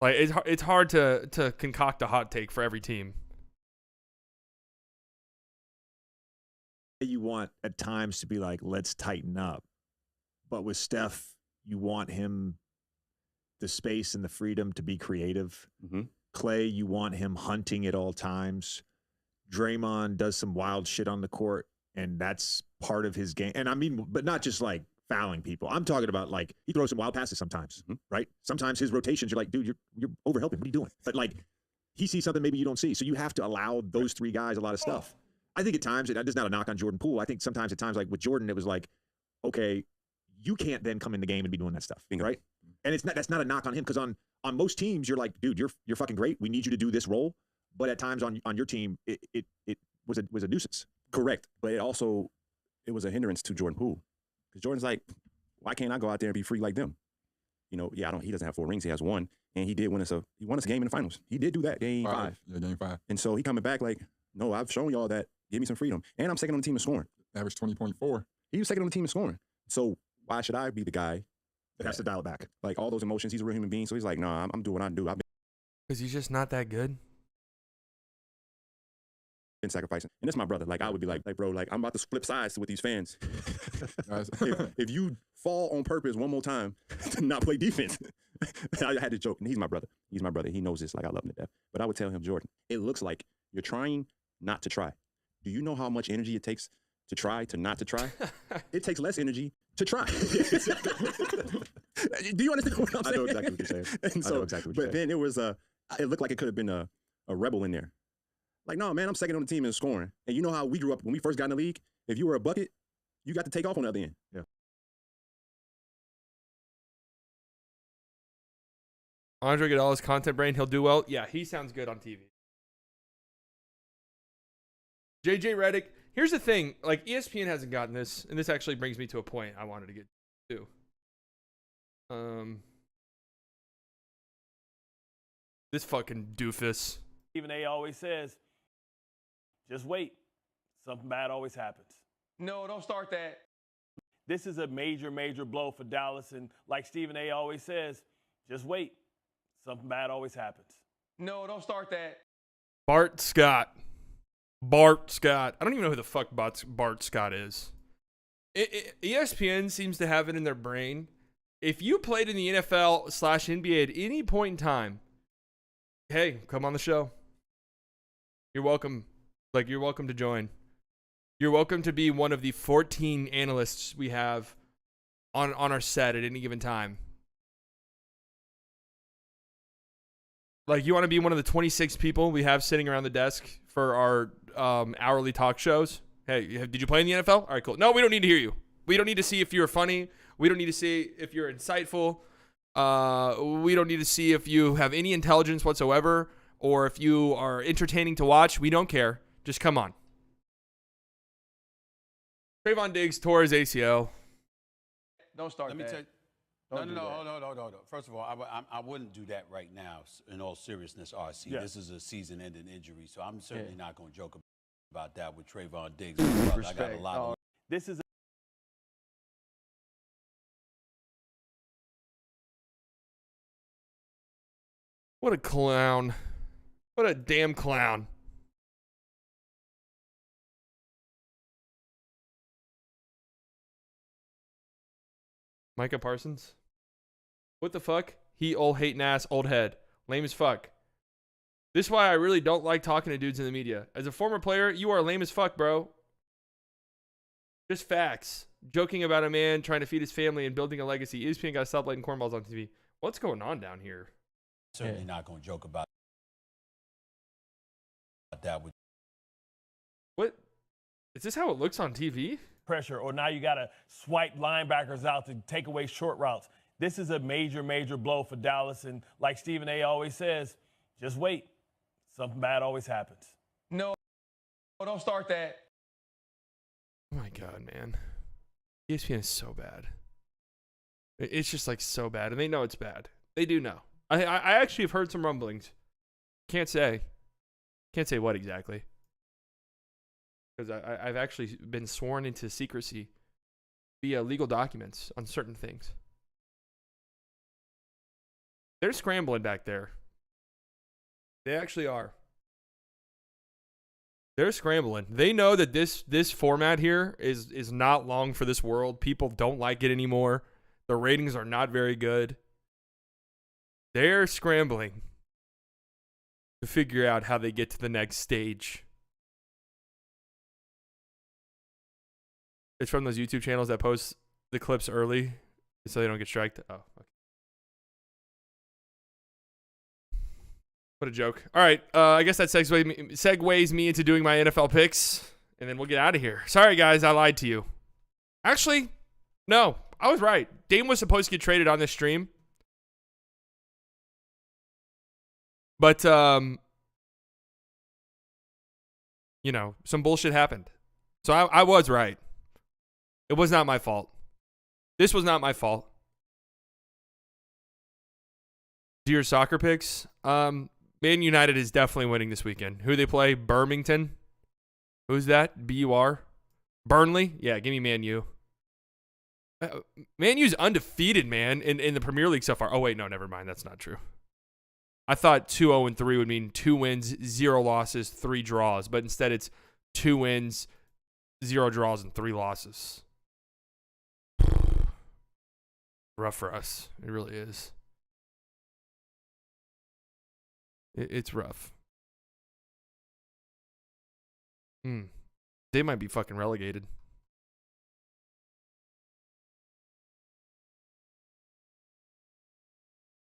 Like, it's hard to concoct a hot take for every team. you want at times to be like, let's tighten up. But with Steph, you want him the space and the freedom to be creative. Clay, you want him hunting at all times. Draymond does some wild shit on the court, and that's part of his game. And I mean, but not just like fouling people. I'm talking about like he throws some wild passes sometimes, right? Sometimes his rotations, you're like, dude, you're overhelping. What are you doing? But like he sees something maybe you don't see. So you have to allow those three guys a lot of stuff. I think at times, that is not a knock on Jordan Poole. I think sometimes at times, like with Jordan, it was like, okay, you can't then come in the game and be doing that stuff, right? And that's not a knock on him, because on most teams, you're like, dude, you're fucking great. We need you to do this role. But at times on your team, it was a nuisance. Correct. But it was a hindrance to Jordan Poole. Because Jordan's like, why can't I go out there and be free like them? You know, he doesn't have 4 rings. He has 1. And he won us a game in the finals. He did do that, game 5. Yeah, game 5. And so he coming back like, no, I've shown y'all that. Give me some freedom. And I'm second on the team in scoring. Average 20.4. He was second on the team in scoring. So why should I be the guy that has to dial it back? Like all those emotions, he's a real human being. So he's like, no, I'm doing what I do. I've Because he's just not that good. been sacrificing. And that's my brother. Like I would be like, bro, like I'm about to flip sides with these fans. if you fall on purpose one more time to not play defense, I had to joke. And he's my brother. He's my brother. He knows this. Like I love him to death. But I would tell him, Jordan, it looks like you're trying not to try. Do you know how much energy it takes to try to not to try, it takes less energy to try. Do you understand what I'm saying? I know exactly what you're saying. And so, but then it was it looked like it could have been a rebel in there. Like, no, man, I'm second on the team in scoring. And you know how we grew up when we first got in the league? If you were a bucket, you got to take off on the other end. Yeah. Andre Iguodala's content brain, he'll do well. Yeah, he sounds good on TV. JJ Redick, here's the thing. Like, ESPN hasn't gotten this, and this actually brings me to a point I wanted to get to. This fucking doofus. Stephen A. always says, just wait. Something bad always happens. No, don't start that. This is a major, major blow for Dallas. And like Stephen A. always says, just wait. Something bad always happens. No, don't start that. Bart Scott. Bart Scott. I don't even know who the fuck Bart Scott is. ESPN seems to have it in their brain. If you played in the NFL/NBA at any point in time, hey, come on the show. You're welcome. Like, you're welcome to join. You're welcome to be one of the 14 analysts we have on our set at any given time. Like, you want to be one of the 26 people we have sitting around the desk for our hourly talk shows? Hey, did you play in the NFL? All right, cool. No, we don't need to hear you. We don't need to see if you're funny. We don't need to see if you're insightful. We don't need to see if you have any intelligence whatsoever or if you are entertaining to watch. We don't care. Just come on. Trayvon Diggs tore his ACL. Don't start Let me that. tell you. No. First of all, I wouldn't do that right now. In all seriousness, RC, Yeah. This is a season-ending injury, so I'm certainly not going to joke about that with Trayvon Diggs. I got a lot of. This is What a clown. What a damn clown. Micah Parsons? What the fuck? He old hating ass, old head. Lame as fuck. This is why I really don't like talking to dudes in the media. As a former player, you are lame as fuck, bro. Just facts. Joking about a man trying to feed his family and building a legacy. ESPN got to stop letting cornballs on TV. What's going on down here? Certainly not going to joke about that with. What? Is this how it looks on TV? pressure, or now you got to swipe linebackers out to take away short routes. This is a major, major blow for Dallas. And like Stephen A. always says, just wait. Something bad always happens. No, don't start that. Oh my God, man. ESPN is so bad. It's just like so bad. And they know it's bad. They do know. I actually have heard some rumblings. Can't say what exactly. Because I've actually been sworn into secrecy via legal documents on certain things. They're scrambling back there. They actually are. They're scrambling. They know that this format here is not long for this world. People don't like it anymore. The ratings are not very good. They're scrambling to figure out how they get to the next stage. It's from those YouTube channels that post the clips early so they don't get striked. Oh, okay. What a joke. All right, I guess that segues me into doing my NFL picks, and then we'll get out of here. Sorry, guys, I lied to you. Actually, no, I was right. Dame was supposed to get traded on this stream. But, some bullshit happened. So I was right. It was not my fault. This was not my fault. Do your soccer picks? Man United is definitely winning this weekend. Who they play? Birmingham? Who's that? B-U-R? Burnley? Yeah, give me Man U. Man U's undefeated, man, in the Premier League so far. Oh, wait, no, never mind. That's not true. I thought 2-0-3 would mean 2 wins, 0 losses, 3 draws. But instead it's 2 wins, 0 draws, and 3 losses. Rough for us. It really is. It's rough. They might be fucking relegated.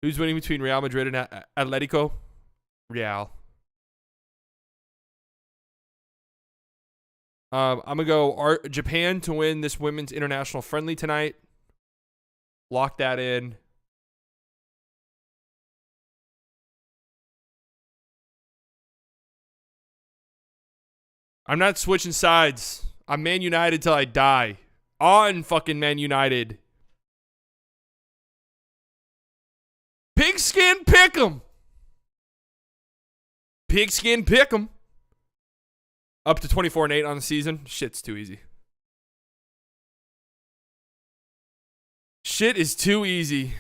Who's winning between Real Madrid and Atletico? Real. I'm going to go Japan to win this women's international friendly tonight. Lock that in. I'm not switching sides. I'm Man United till I die. On fucking Man United. Pigskin pick'em. Pigskin pick'em. Up to 24-8 on the season. Shit's too easy. Shit is too easy.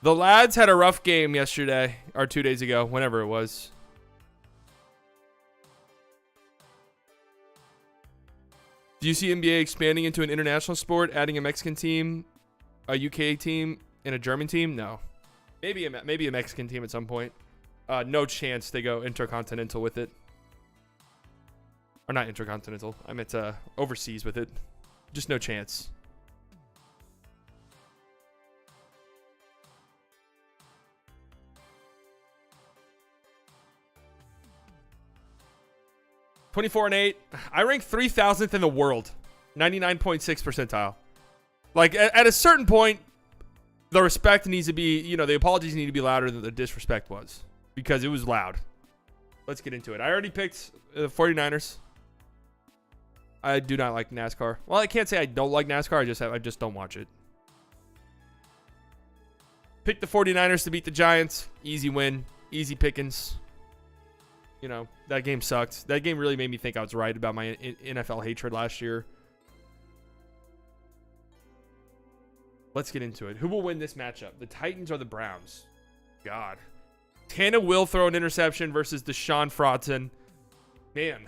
The lads had a rough game yesterday, or 2 days ago, whenever it was. Do you see NBA expanding into an international sport, adding a Mexican team, a UK team, and a German team? No. Maybe a Mexican team at some point. No chance they go intercontinental with it. Or not intercontinental. I meant overseas with it. Just no chance. (24-8). I rank 3,000th in the world. 99.6 percentile. Like, at a certain point, the respect needs to be, the apologies need to be louder than the disrespect was. Because it was loud. Let's get into it. I already picked the 49ers. I do not like NASCAR. Well, I can't say I don't like NASCAR. I just don't watch it. Pick the 49ers to beat the Giants. Easy win. Easy pickings. That game sucked. That game really made me think I was right about my NFL hatred last year. Let's get into it. Who will win this matchup? The Titans or the Browns? God. Tana will throw an interception versus Deshaun Watson. Man.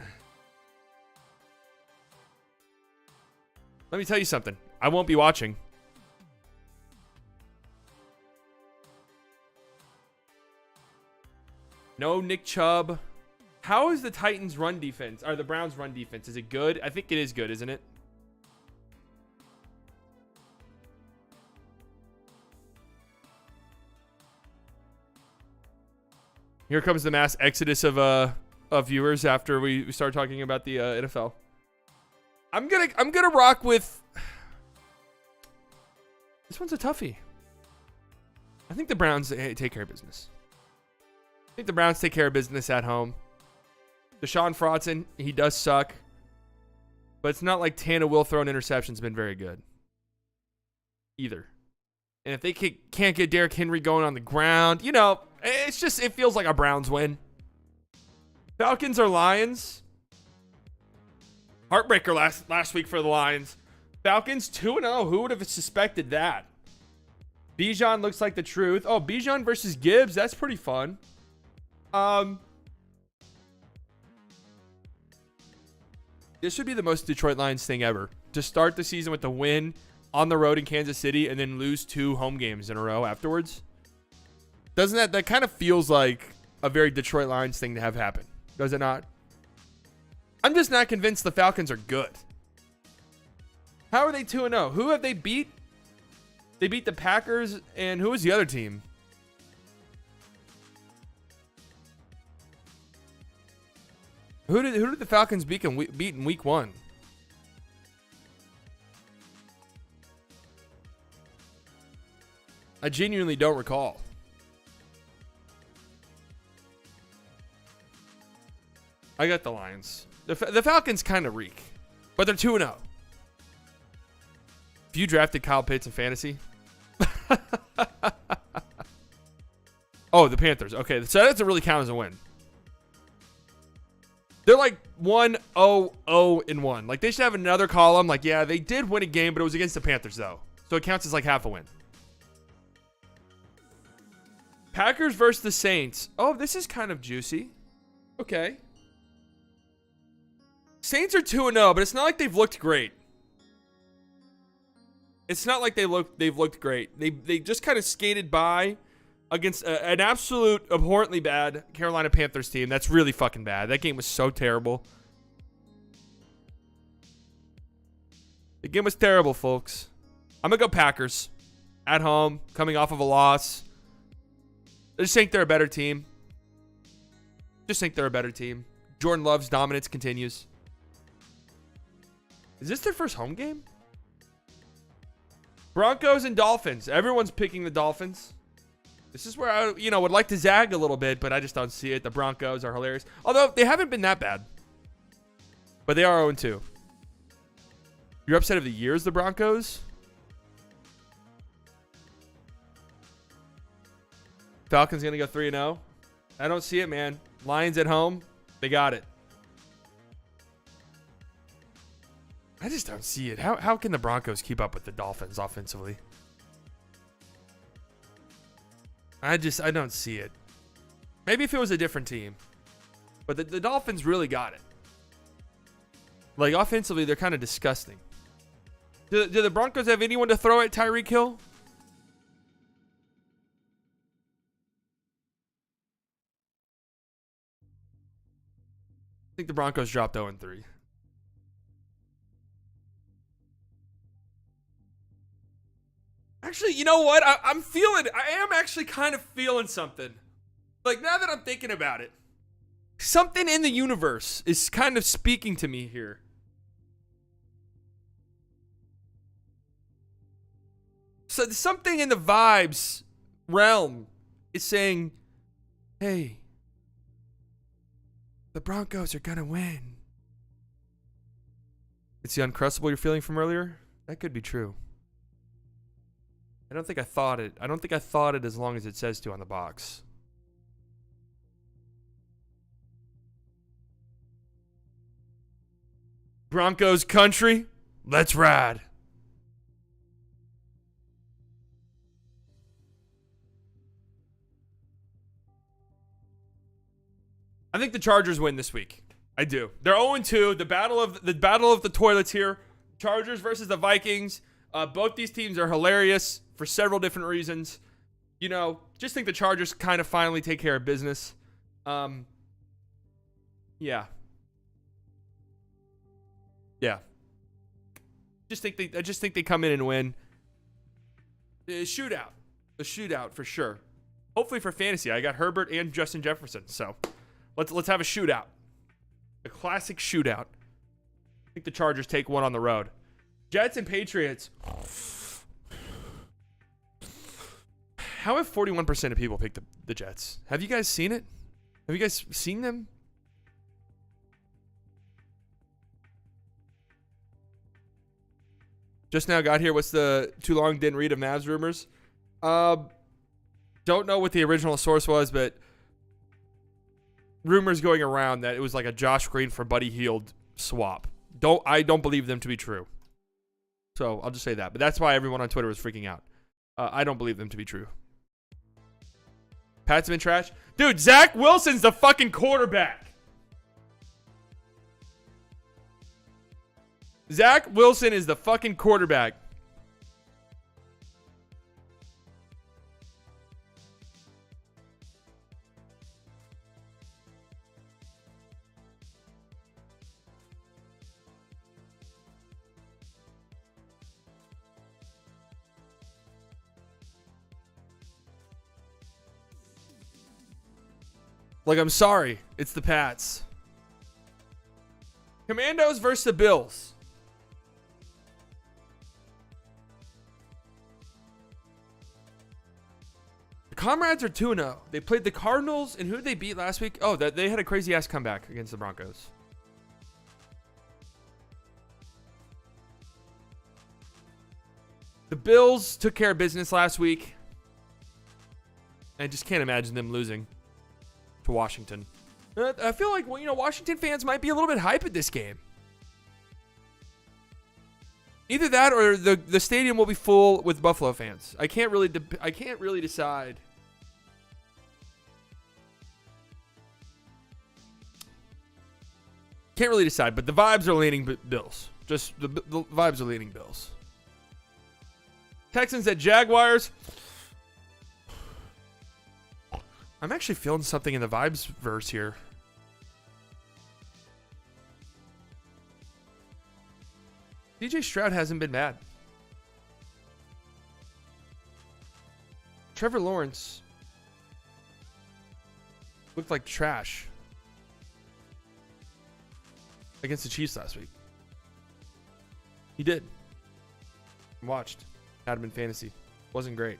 Let me tell you something. I won't be watching. No Nick Chubb. How is the Titans' run defense, or the Browns' run defense? Is it good? I think it is good, isn't it? Here comes the mass exodus of viewers after we start talking about the NFL. I'm gonna rock with. This one's a toughie. I think the Browns take care of business. I think the Browns take care of business at home. Deshaun Watson, he does suck. But it's not like Tana will throw an interception's been very good. Either. And if they can't get Derrick Henry going on the ground, it feels like a Browns win. Falcons or Lions? Heartbreaker last week for the Lions. Falcons 2-0. Who would have suspected that? Bijan looks like the truth. Oh, Bijan versus Gibbs. That's pretty fun. This should be the most Detroit Lions thing ever. To start the season with the win on the road in Kansas City and then lose 2 home games in a row afterwards. Doesn't that kind of feels like a very Detroit Lions thing to have happen? Does it not? I'm just not convinced the Falcons are good. How are they 2-0? Who have they beat? They beat the Packers, and who was the other team? Who did the Falcons beat in week 1? I genuinely don't recall. I got the Lions. The Falcons kind of reek, but they're 2-0. If you drafted Kyle Pitts in fantasy. Oh, the Panthers. Okay, so that doesn't really count as a win. They're like 1-0-0-1. Like, they should have another column. Like, yeah, they did win a game, but it was against the Panthers, though. So it counts as like half a win. Packers versus the Saints. Oh, this is kind of juicy. Okay. Saints are 2-0, but it's not like they've looked great. It's not like they've looked great. They just kind of skated by against an absolute abhorrently bad Carolina Panthers team. That's really fucking bad. That game was so terrible. The game was terrible, folks. I'm going to go Packers. At home, coming off of a loss. I just think they're a better team. Jordan Love's dominance continues. Is this their first home game? Broncos and Dolphins. Everyone's picking the Dolphins. This is where I, would like to zag a little bit, but I just don't see it. The Broncos are hilarious. Although, they haven't been that bad. But they are 0-2. Your upset of the year is the Broncos. Falcons going to go 3-0. I don't see it, man. Lions at home. They got it. I just don't see it. How can the Broncos keep up with the Dolphins offensively? I don't see it. Maybe if it was a different team. But the Dolphins really got it. Like, offensively, they're kind of disgusting. Do the Broncos have anyone to throw at Tyreek Hill? I think the Broncos dropped 0-3. Actually, you know what? I am actually kind of feeling something. Like, now that I'm thinking about it, something in the universe is kind of speaking to me here. So something in the vibes realm is saying, hey, the Broncos are going to win. It's the uncrustable you're feeling from earlier? That could be true. I don't think I thought it. I don't think I thought it as long as it says to on the box. Broncos country, let's ride. I think the Chargers win this week. I do. They're 0-2. The battle of the toilets here. Chargers versus the Vikings. Both these teams are hilarious for several different reasons. Just think the Chargers kind of finally take care of business. Yeah. I just think they come in and win. A shootout for sure. Hopefully for fantasy. I got Herbert and Justin Jefferson. So let's have a shootout. A classic shootout. I think the Chargers take one on the road. Jets and Patriots. How have 41% of people picked the Jets? Have you guys seen it? Have you guys seen them? Just now got here. What's the too long didn't read of Mavs rumors? Don't know what the original source was, but rumors going around that it was like a Josh Green for Buddy Hield swap. I don't believe them to be true. So I'll just say that. But that's why everyone on Twitter was freaking out. I don't believe them to be true. Pat's been trash. Dude, Zach Wilson's the fucking quarterback. Zach Wilson is the fucking quarterback. Like, I'm sorry. It's the Pats. Commandos versus the Bills. The Comrades are 2-0. They played the Cardinals, and who did they beat last week? Oh, they had a crazy-ass comeback against the Broncos. The Bills took care of business last week. I just can't imagine them losing to Washington. I feel like, Washington fans might be a little bit hype at this game. Either that or the stadium will be full with Buffalo fans. I can't really decide. Can't really decide, but the vibes are leaning Bills. Just the vibes are leaning Bills. Texans at Jaguars. I'm actually feeling something in the vibes verse here. DJ Stroud hasn't been bad. Trevor Lawrence looked like trash against the Chiefs last week. He did. Watched. Had him in fantasy. Wasn't great.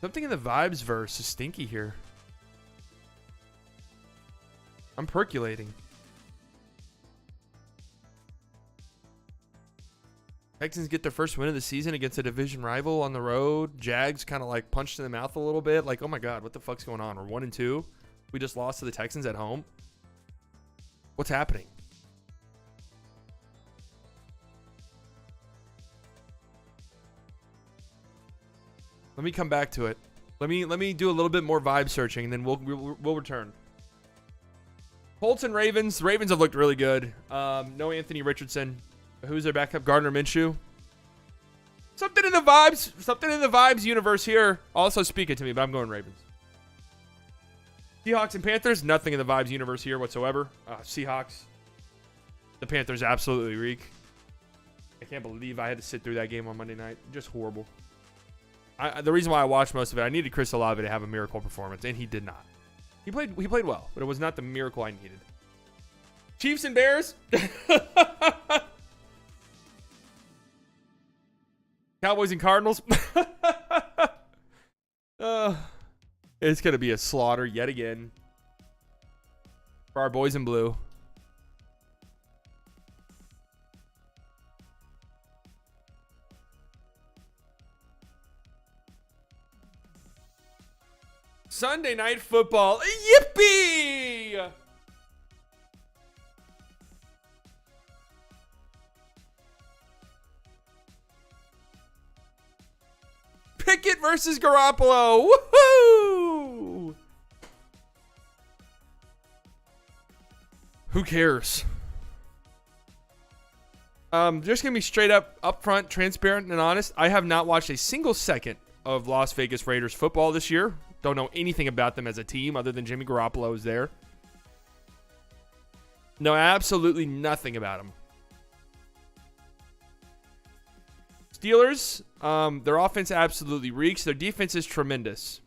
Something in the vibes verse is stinky here. I'm percolating. Texans get their first win of the season against a division rival on the road. Jags kind of like punched in the mouth a little bit. Like, oh my God, what the fuck's going on? We're 1-2. We just lost to the Texans at home. What's happening? Let me come back to it. Let me do a little bit more vibe searching, and then we'll return. Colts and Ravens. The Ravens have looked really good. No Anthony Richardson. Who's their backup? Gardner Minshew. Something in the vibes universe here. Also speaking to me, but I'm going Ravens. Seahawks and Panthers. Nothing in the vibes universe here whatsoever. Seahawks. The Panthers absolutely reek. I can't believe I had to sit through that game on Monday night. Just horrible. The reason why I watched most of it, I needed Chris Olave to have a miracle performance, and he did not. He played well, but it was not the miracle I needed. Chiefs and Bears. Cowboys and Cardinals. It's going to be a slaughter yet again for our boys in blue. Sunday Night Football. Yippee! Pickett versus Garoppolo. Woohoo! Who cares? Just gonna be straight up, upfront, transparent, and honest. I have not watched a single second of Las Vegas Raiders football this year. Don't know anything about them as a team other than Jimmy Garoppolo is there. Know absolutely nothing about them. Steelers, their offense absolutely reeks. Their defense is tremendous.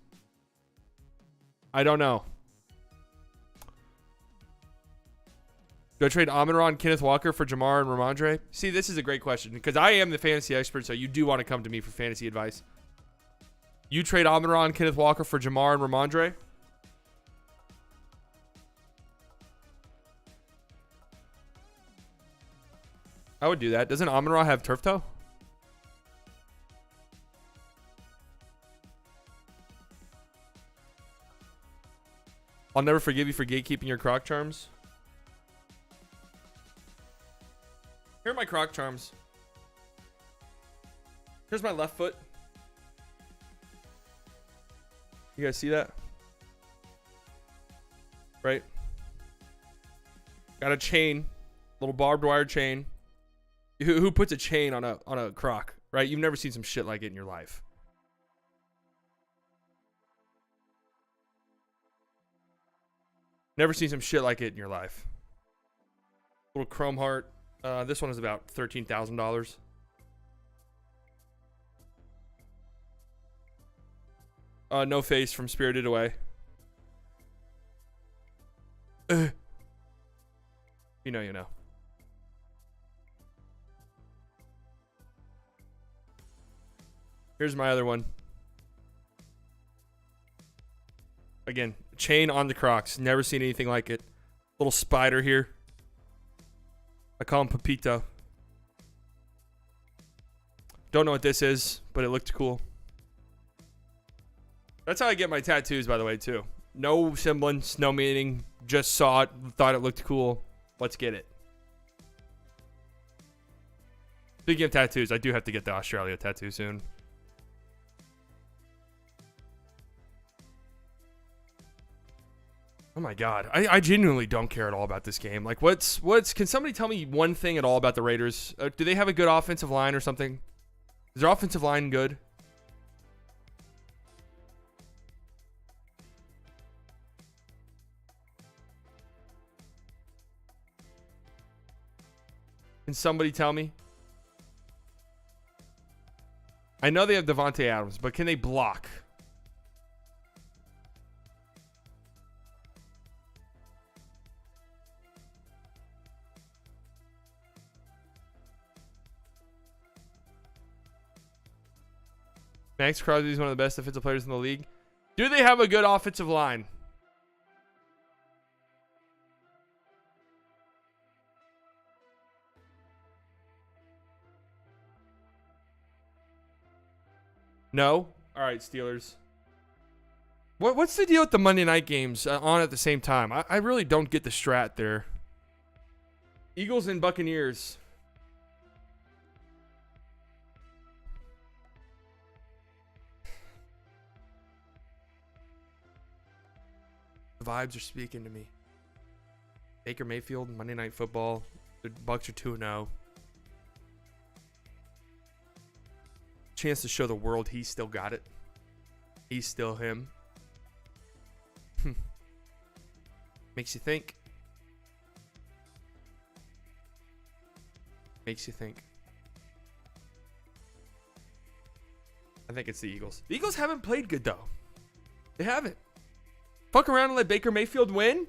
I don't know. Do I trade Amon-Ra and Kenneth Walker for Jamar and Ramondre? See, this is a great question because I am the fantasy expert, so you do want to come to me for fantasy advice. You trade Amon-Ra and Kenneth Walker for Jamar and Ramondre? I would do that. Doesn't Amon-Ra have turf toe? I'll never forgive you for gatekeeping your Croc charms. Here are my Croc charms. Here's my left foot. You guys see that? Right? Got a chain, little barbed wire chain. Who puts a chain on a Croc, right? You've never seen some shit like it in your life. Never seen some shit like it in your life. Little chrome heart. This one is about $13,000. No Face from Spirited Away. You know, you know. Here's my other one. Again, chain on the Crocs. Never seen anything like it. Little spider here. I call him Pepito. Don't know what this is, but it looked cool. That's how I get my tattoos, by the way, too. No semblance, no meaning. Just saw it, thought it looked cool. Let's get it. Speaking of tattoos, I do have to get the Australia tattoo soon. Oh my God. I genuinely don't care at all about this game. Like, can somebody tell me one thing at all about the Raiders? Do they have a good offensive line or something? Is their offensive line good? Can somebody tell me? I know they have Devontae Adams, but can they block? Max Crosby is one of the best defensive players in the league. Do they have a good offensive line? No? All right, Steelers. What's the deal with the Monday night games on at the same time? I really don't get the strat there. Eagles and Buccaneers. The vibes are speaking to me. Baker Mayfield, Monday Night Football. The Bucs are 2-0. Chance to show the world he's still got it. He's still him. Makes you think. Makes you think. I think it's the Eagles. The Eagles haven't played good, though. They haven't. Fuck around and let Baker Mayfield win?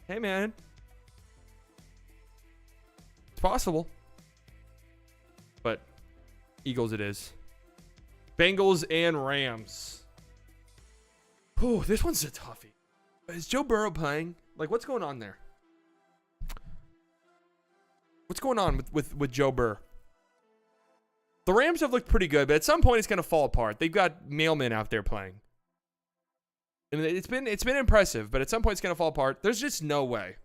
Hey, man. It's possible. But Eagles it is. Bengals and Rams. Oh, this one's a toughie. Is Joe Burrow playing? Like, what's going on there? What's going on with Joe Burrow? The Rams have looked pretty good, but at some point it's going to fall apart. They've got mailmen out there playing. And it's been impressive, but at some point it's going to fall apart. There's just no way.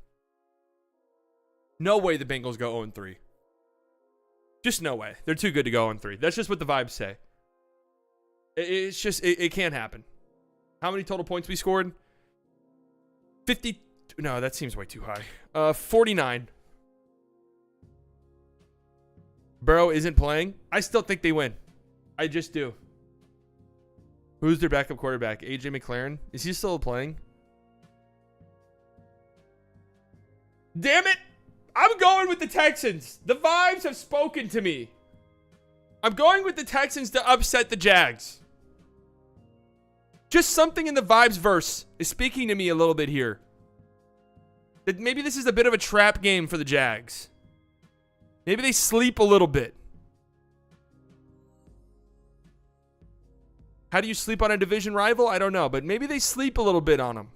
No way the Bengals go 0-3. Just no way. They're too good to go 0-3. That's just what the vibes say. It's just, it can't happen. How many total points we scored? 50. No, that seems way too high. 49. Burrow isn't playing. I still think they win. I just do. Who's their backup quarterback? AJ McLaren? Is he still playing? Damn it! I'm going with the Texans. The vibes have spoken to me. I'm going with the Texans to upset the Jags. Just something in the vibes verse is speaking to me a little bit here. That maybe this is a bit of a trap game for the Jags. Maybe they sleep a little bit. How do you sleep on a division rival? I don't know, but maybe they sleep a little bit on them.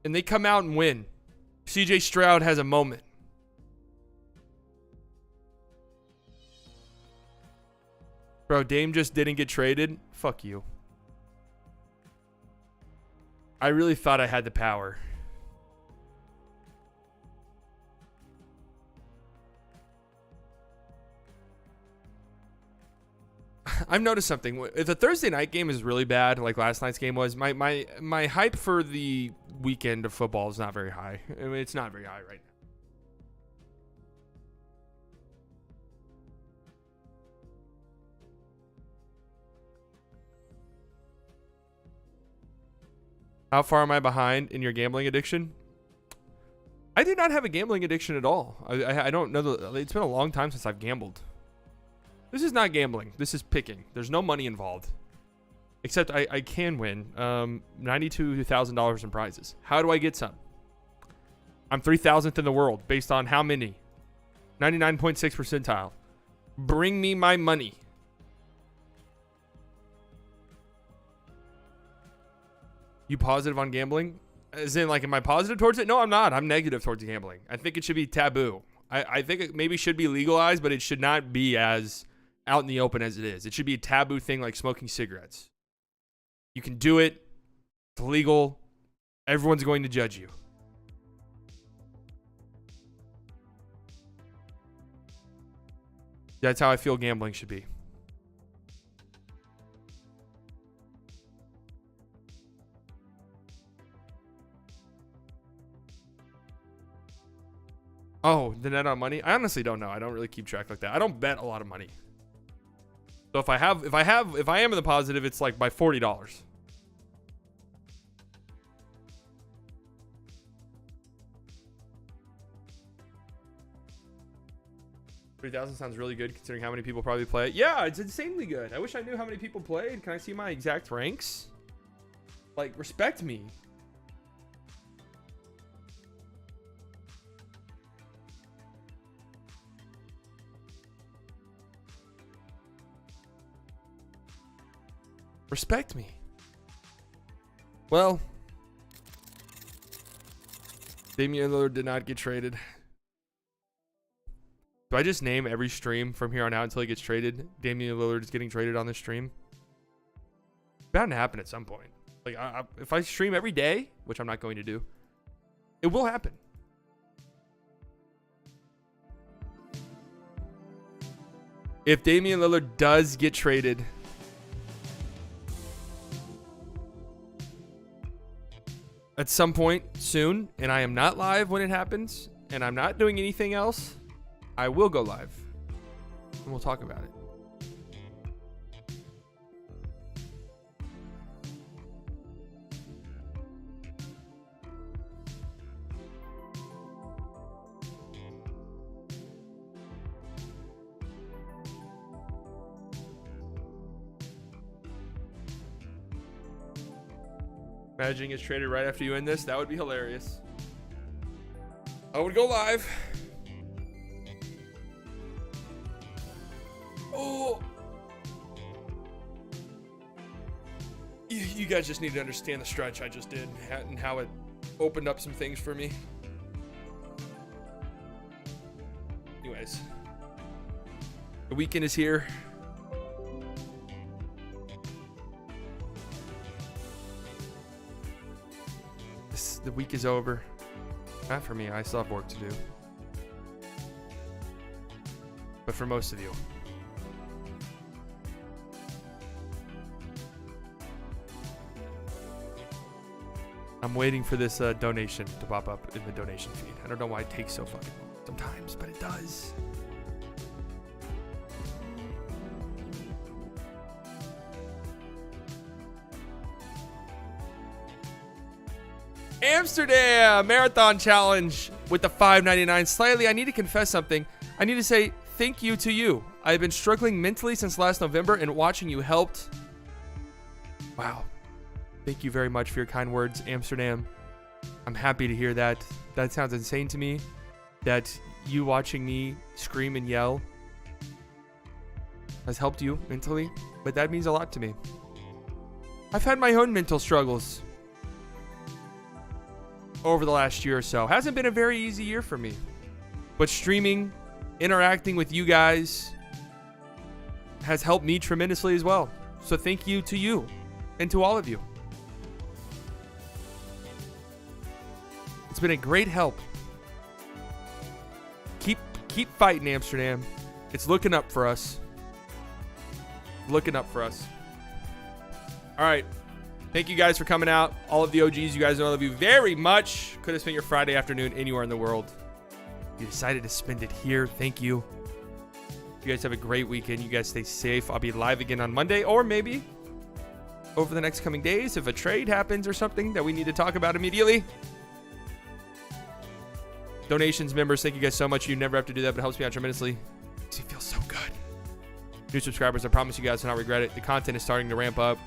And they come out and win. CJ Stroud has a moment. Bro, Dame just didn't get traded. Fuck you. I really thought I had the power. I've noticed something. If the Thursday night game is really bad, like last night's game was, my hype for the weekend of football is not very high. I mean, it's not very high right now. How far am I behind in your gambling addiction? I do not have a gambling addiction at all. I don't know. It's been a long time since I've gambled. This is not gambling. This is picking. There's no money involved. Except I can win $92,000 in prizes. How do I get some? I'm 3,000th in the world based on how many? 99.6 percentile. Bring me my money. You positive on gambling? As in, like, am I positive towards it? No, I'm not. I'm negative towards gambling. I think it should be taboo. I think it maybe should be legalized, but it should not be as out in the open as it is. It should be a taboo thing like smoking cigarettes. You can do it. It's legal. Everyone's going to judge you. That's how I feel gambling should be. Oh, the net on money? I honestly don't know. I don't really keep track like that. I don't bet a lot of money. So if I am in the positive, it's like by $40. 3,000 sounds really good considering how many people probably play it. Yeah, it's insanely good. I wish I knew how many people played. Can I see my exact ranks? Like, respect me. Respect me. Well, Damian Lillard did not get traded. Do I just name every stream from here on out until he gets traded? Damian Lillard is getting traded on this stream. Bound to happen at some point. Like, if I stream every day, which I'm not going to do, it will happen. If Damian Lillard does get traded, at some point soon, and I am not live when it happens, and I'm not doing anything else, I will go live, and we'll talk about it. Imagine gets traded right after you end this. That would be hilarious. I would go live. Oh. You guys just need to understand the stretch I just did and how it opened up some things for me. Anyways. The weekend is here. The week is over. Not for me. I still have work to do. But for most of you. I'm waiting for this donation to pop up in the donation feed. I don't know why it takes so fucking long sometimes, but it does. Amsterdam Marathon Challenge with the $5.99. Slightly, I need to confess something. I need to say thank you to you. I've been struggling mentally since last November, and watching you helped. Wow. Thank you very much for your kind words, Amsterdam. I'm happy to hear that. That sounds insane to me, that you watching me scream and yell has helped you mentally, but that means a lot to me. I've had my own mental struggles over the last year or so. Hasn't been a very easy year for me, but streaming, interacting with you guys has helped me tremendously as well. So thank you to you and to all of you. It's been a great help. Keep fighting, Amsterdam. It's looking up for us. Looking up for us. All right. Thank you guys for coming out. All of the OGs, you guys know I love you very much. Could have spent your Friday afternoon anywhere in the world. You decided to spend it here. Thank you. You guys have a great weekend. You guys stay safe. I'll be live again on Monday, or maybe over the next coming days if a trade happens or something that we need to talk about immediately. Donations, members, thank you guys so much. You never have to do that, but it helps me out tremendously. Makes me feel so good. New subscribers, I promise you guys will not regret it. The content is starting to ramp up.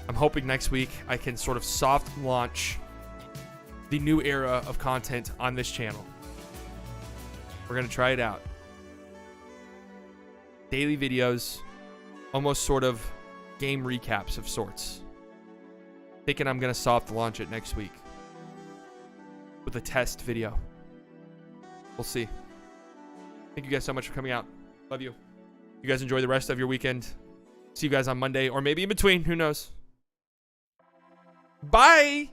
I'm hoping next week I can sort of soft launch the new era of content on this channel. We're going to try it out. Daily videos, almost sort of game recaps of sorts. Thinking I'm going to soft launch it next week with a test video. We'll see. Thank you guys so much for coming out. Love you. You guys enjoy the rest of your weekend. See you guys on Monday, or maybe in between. Who knows? Bye.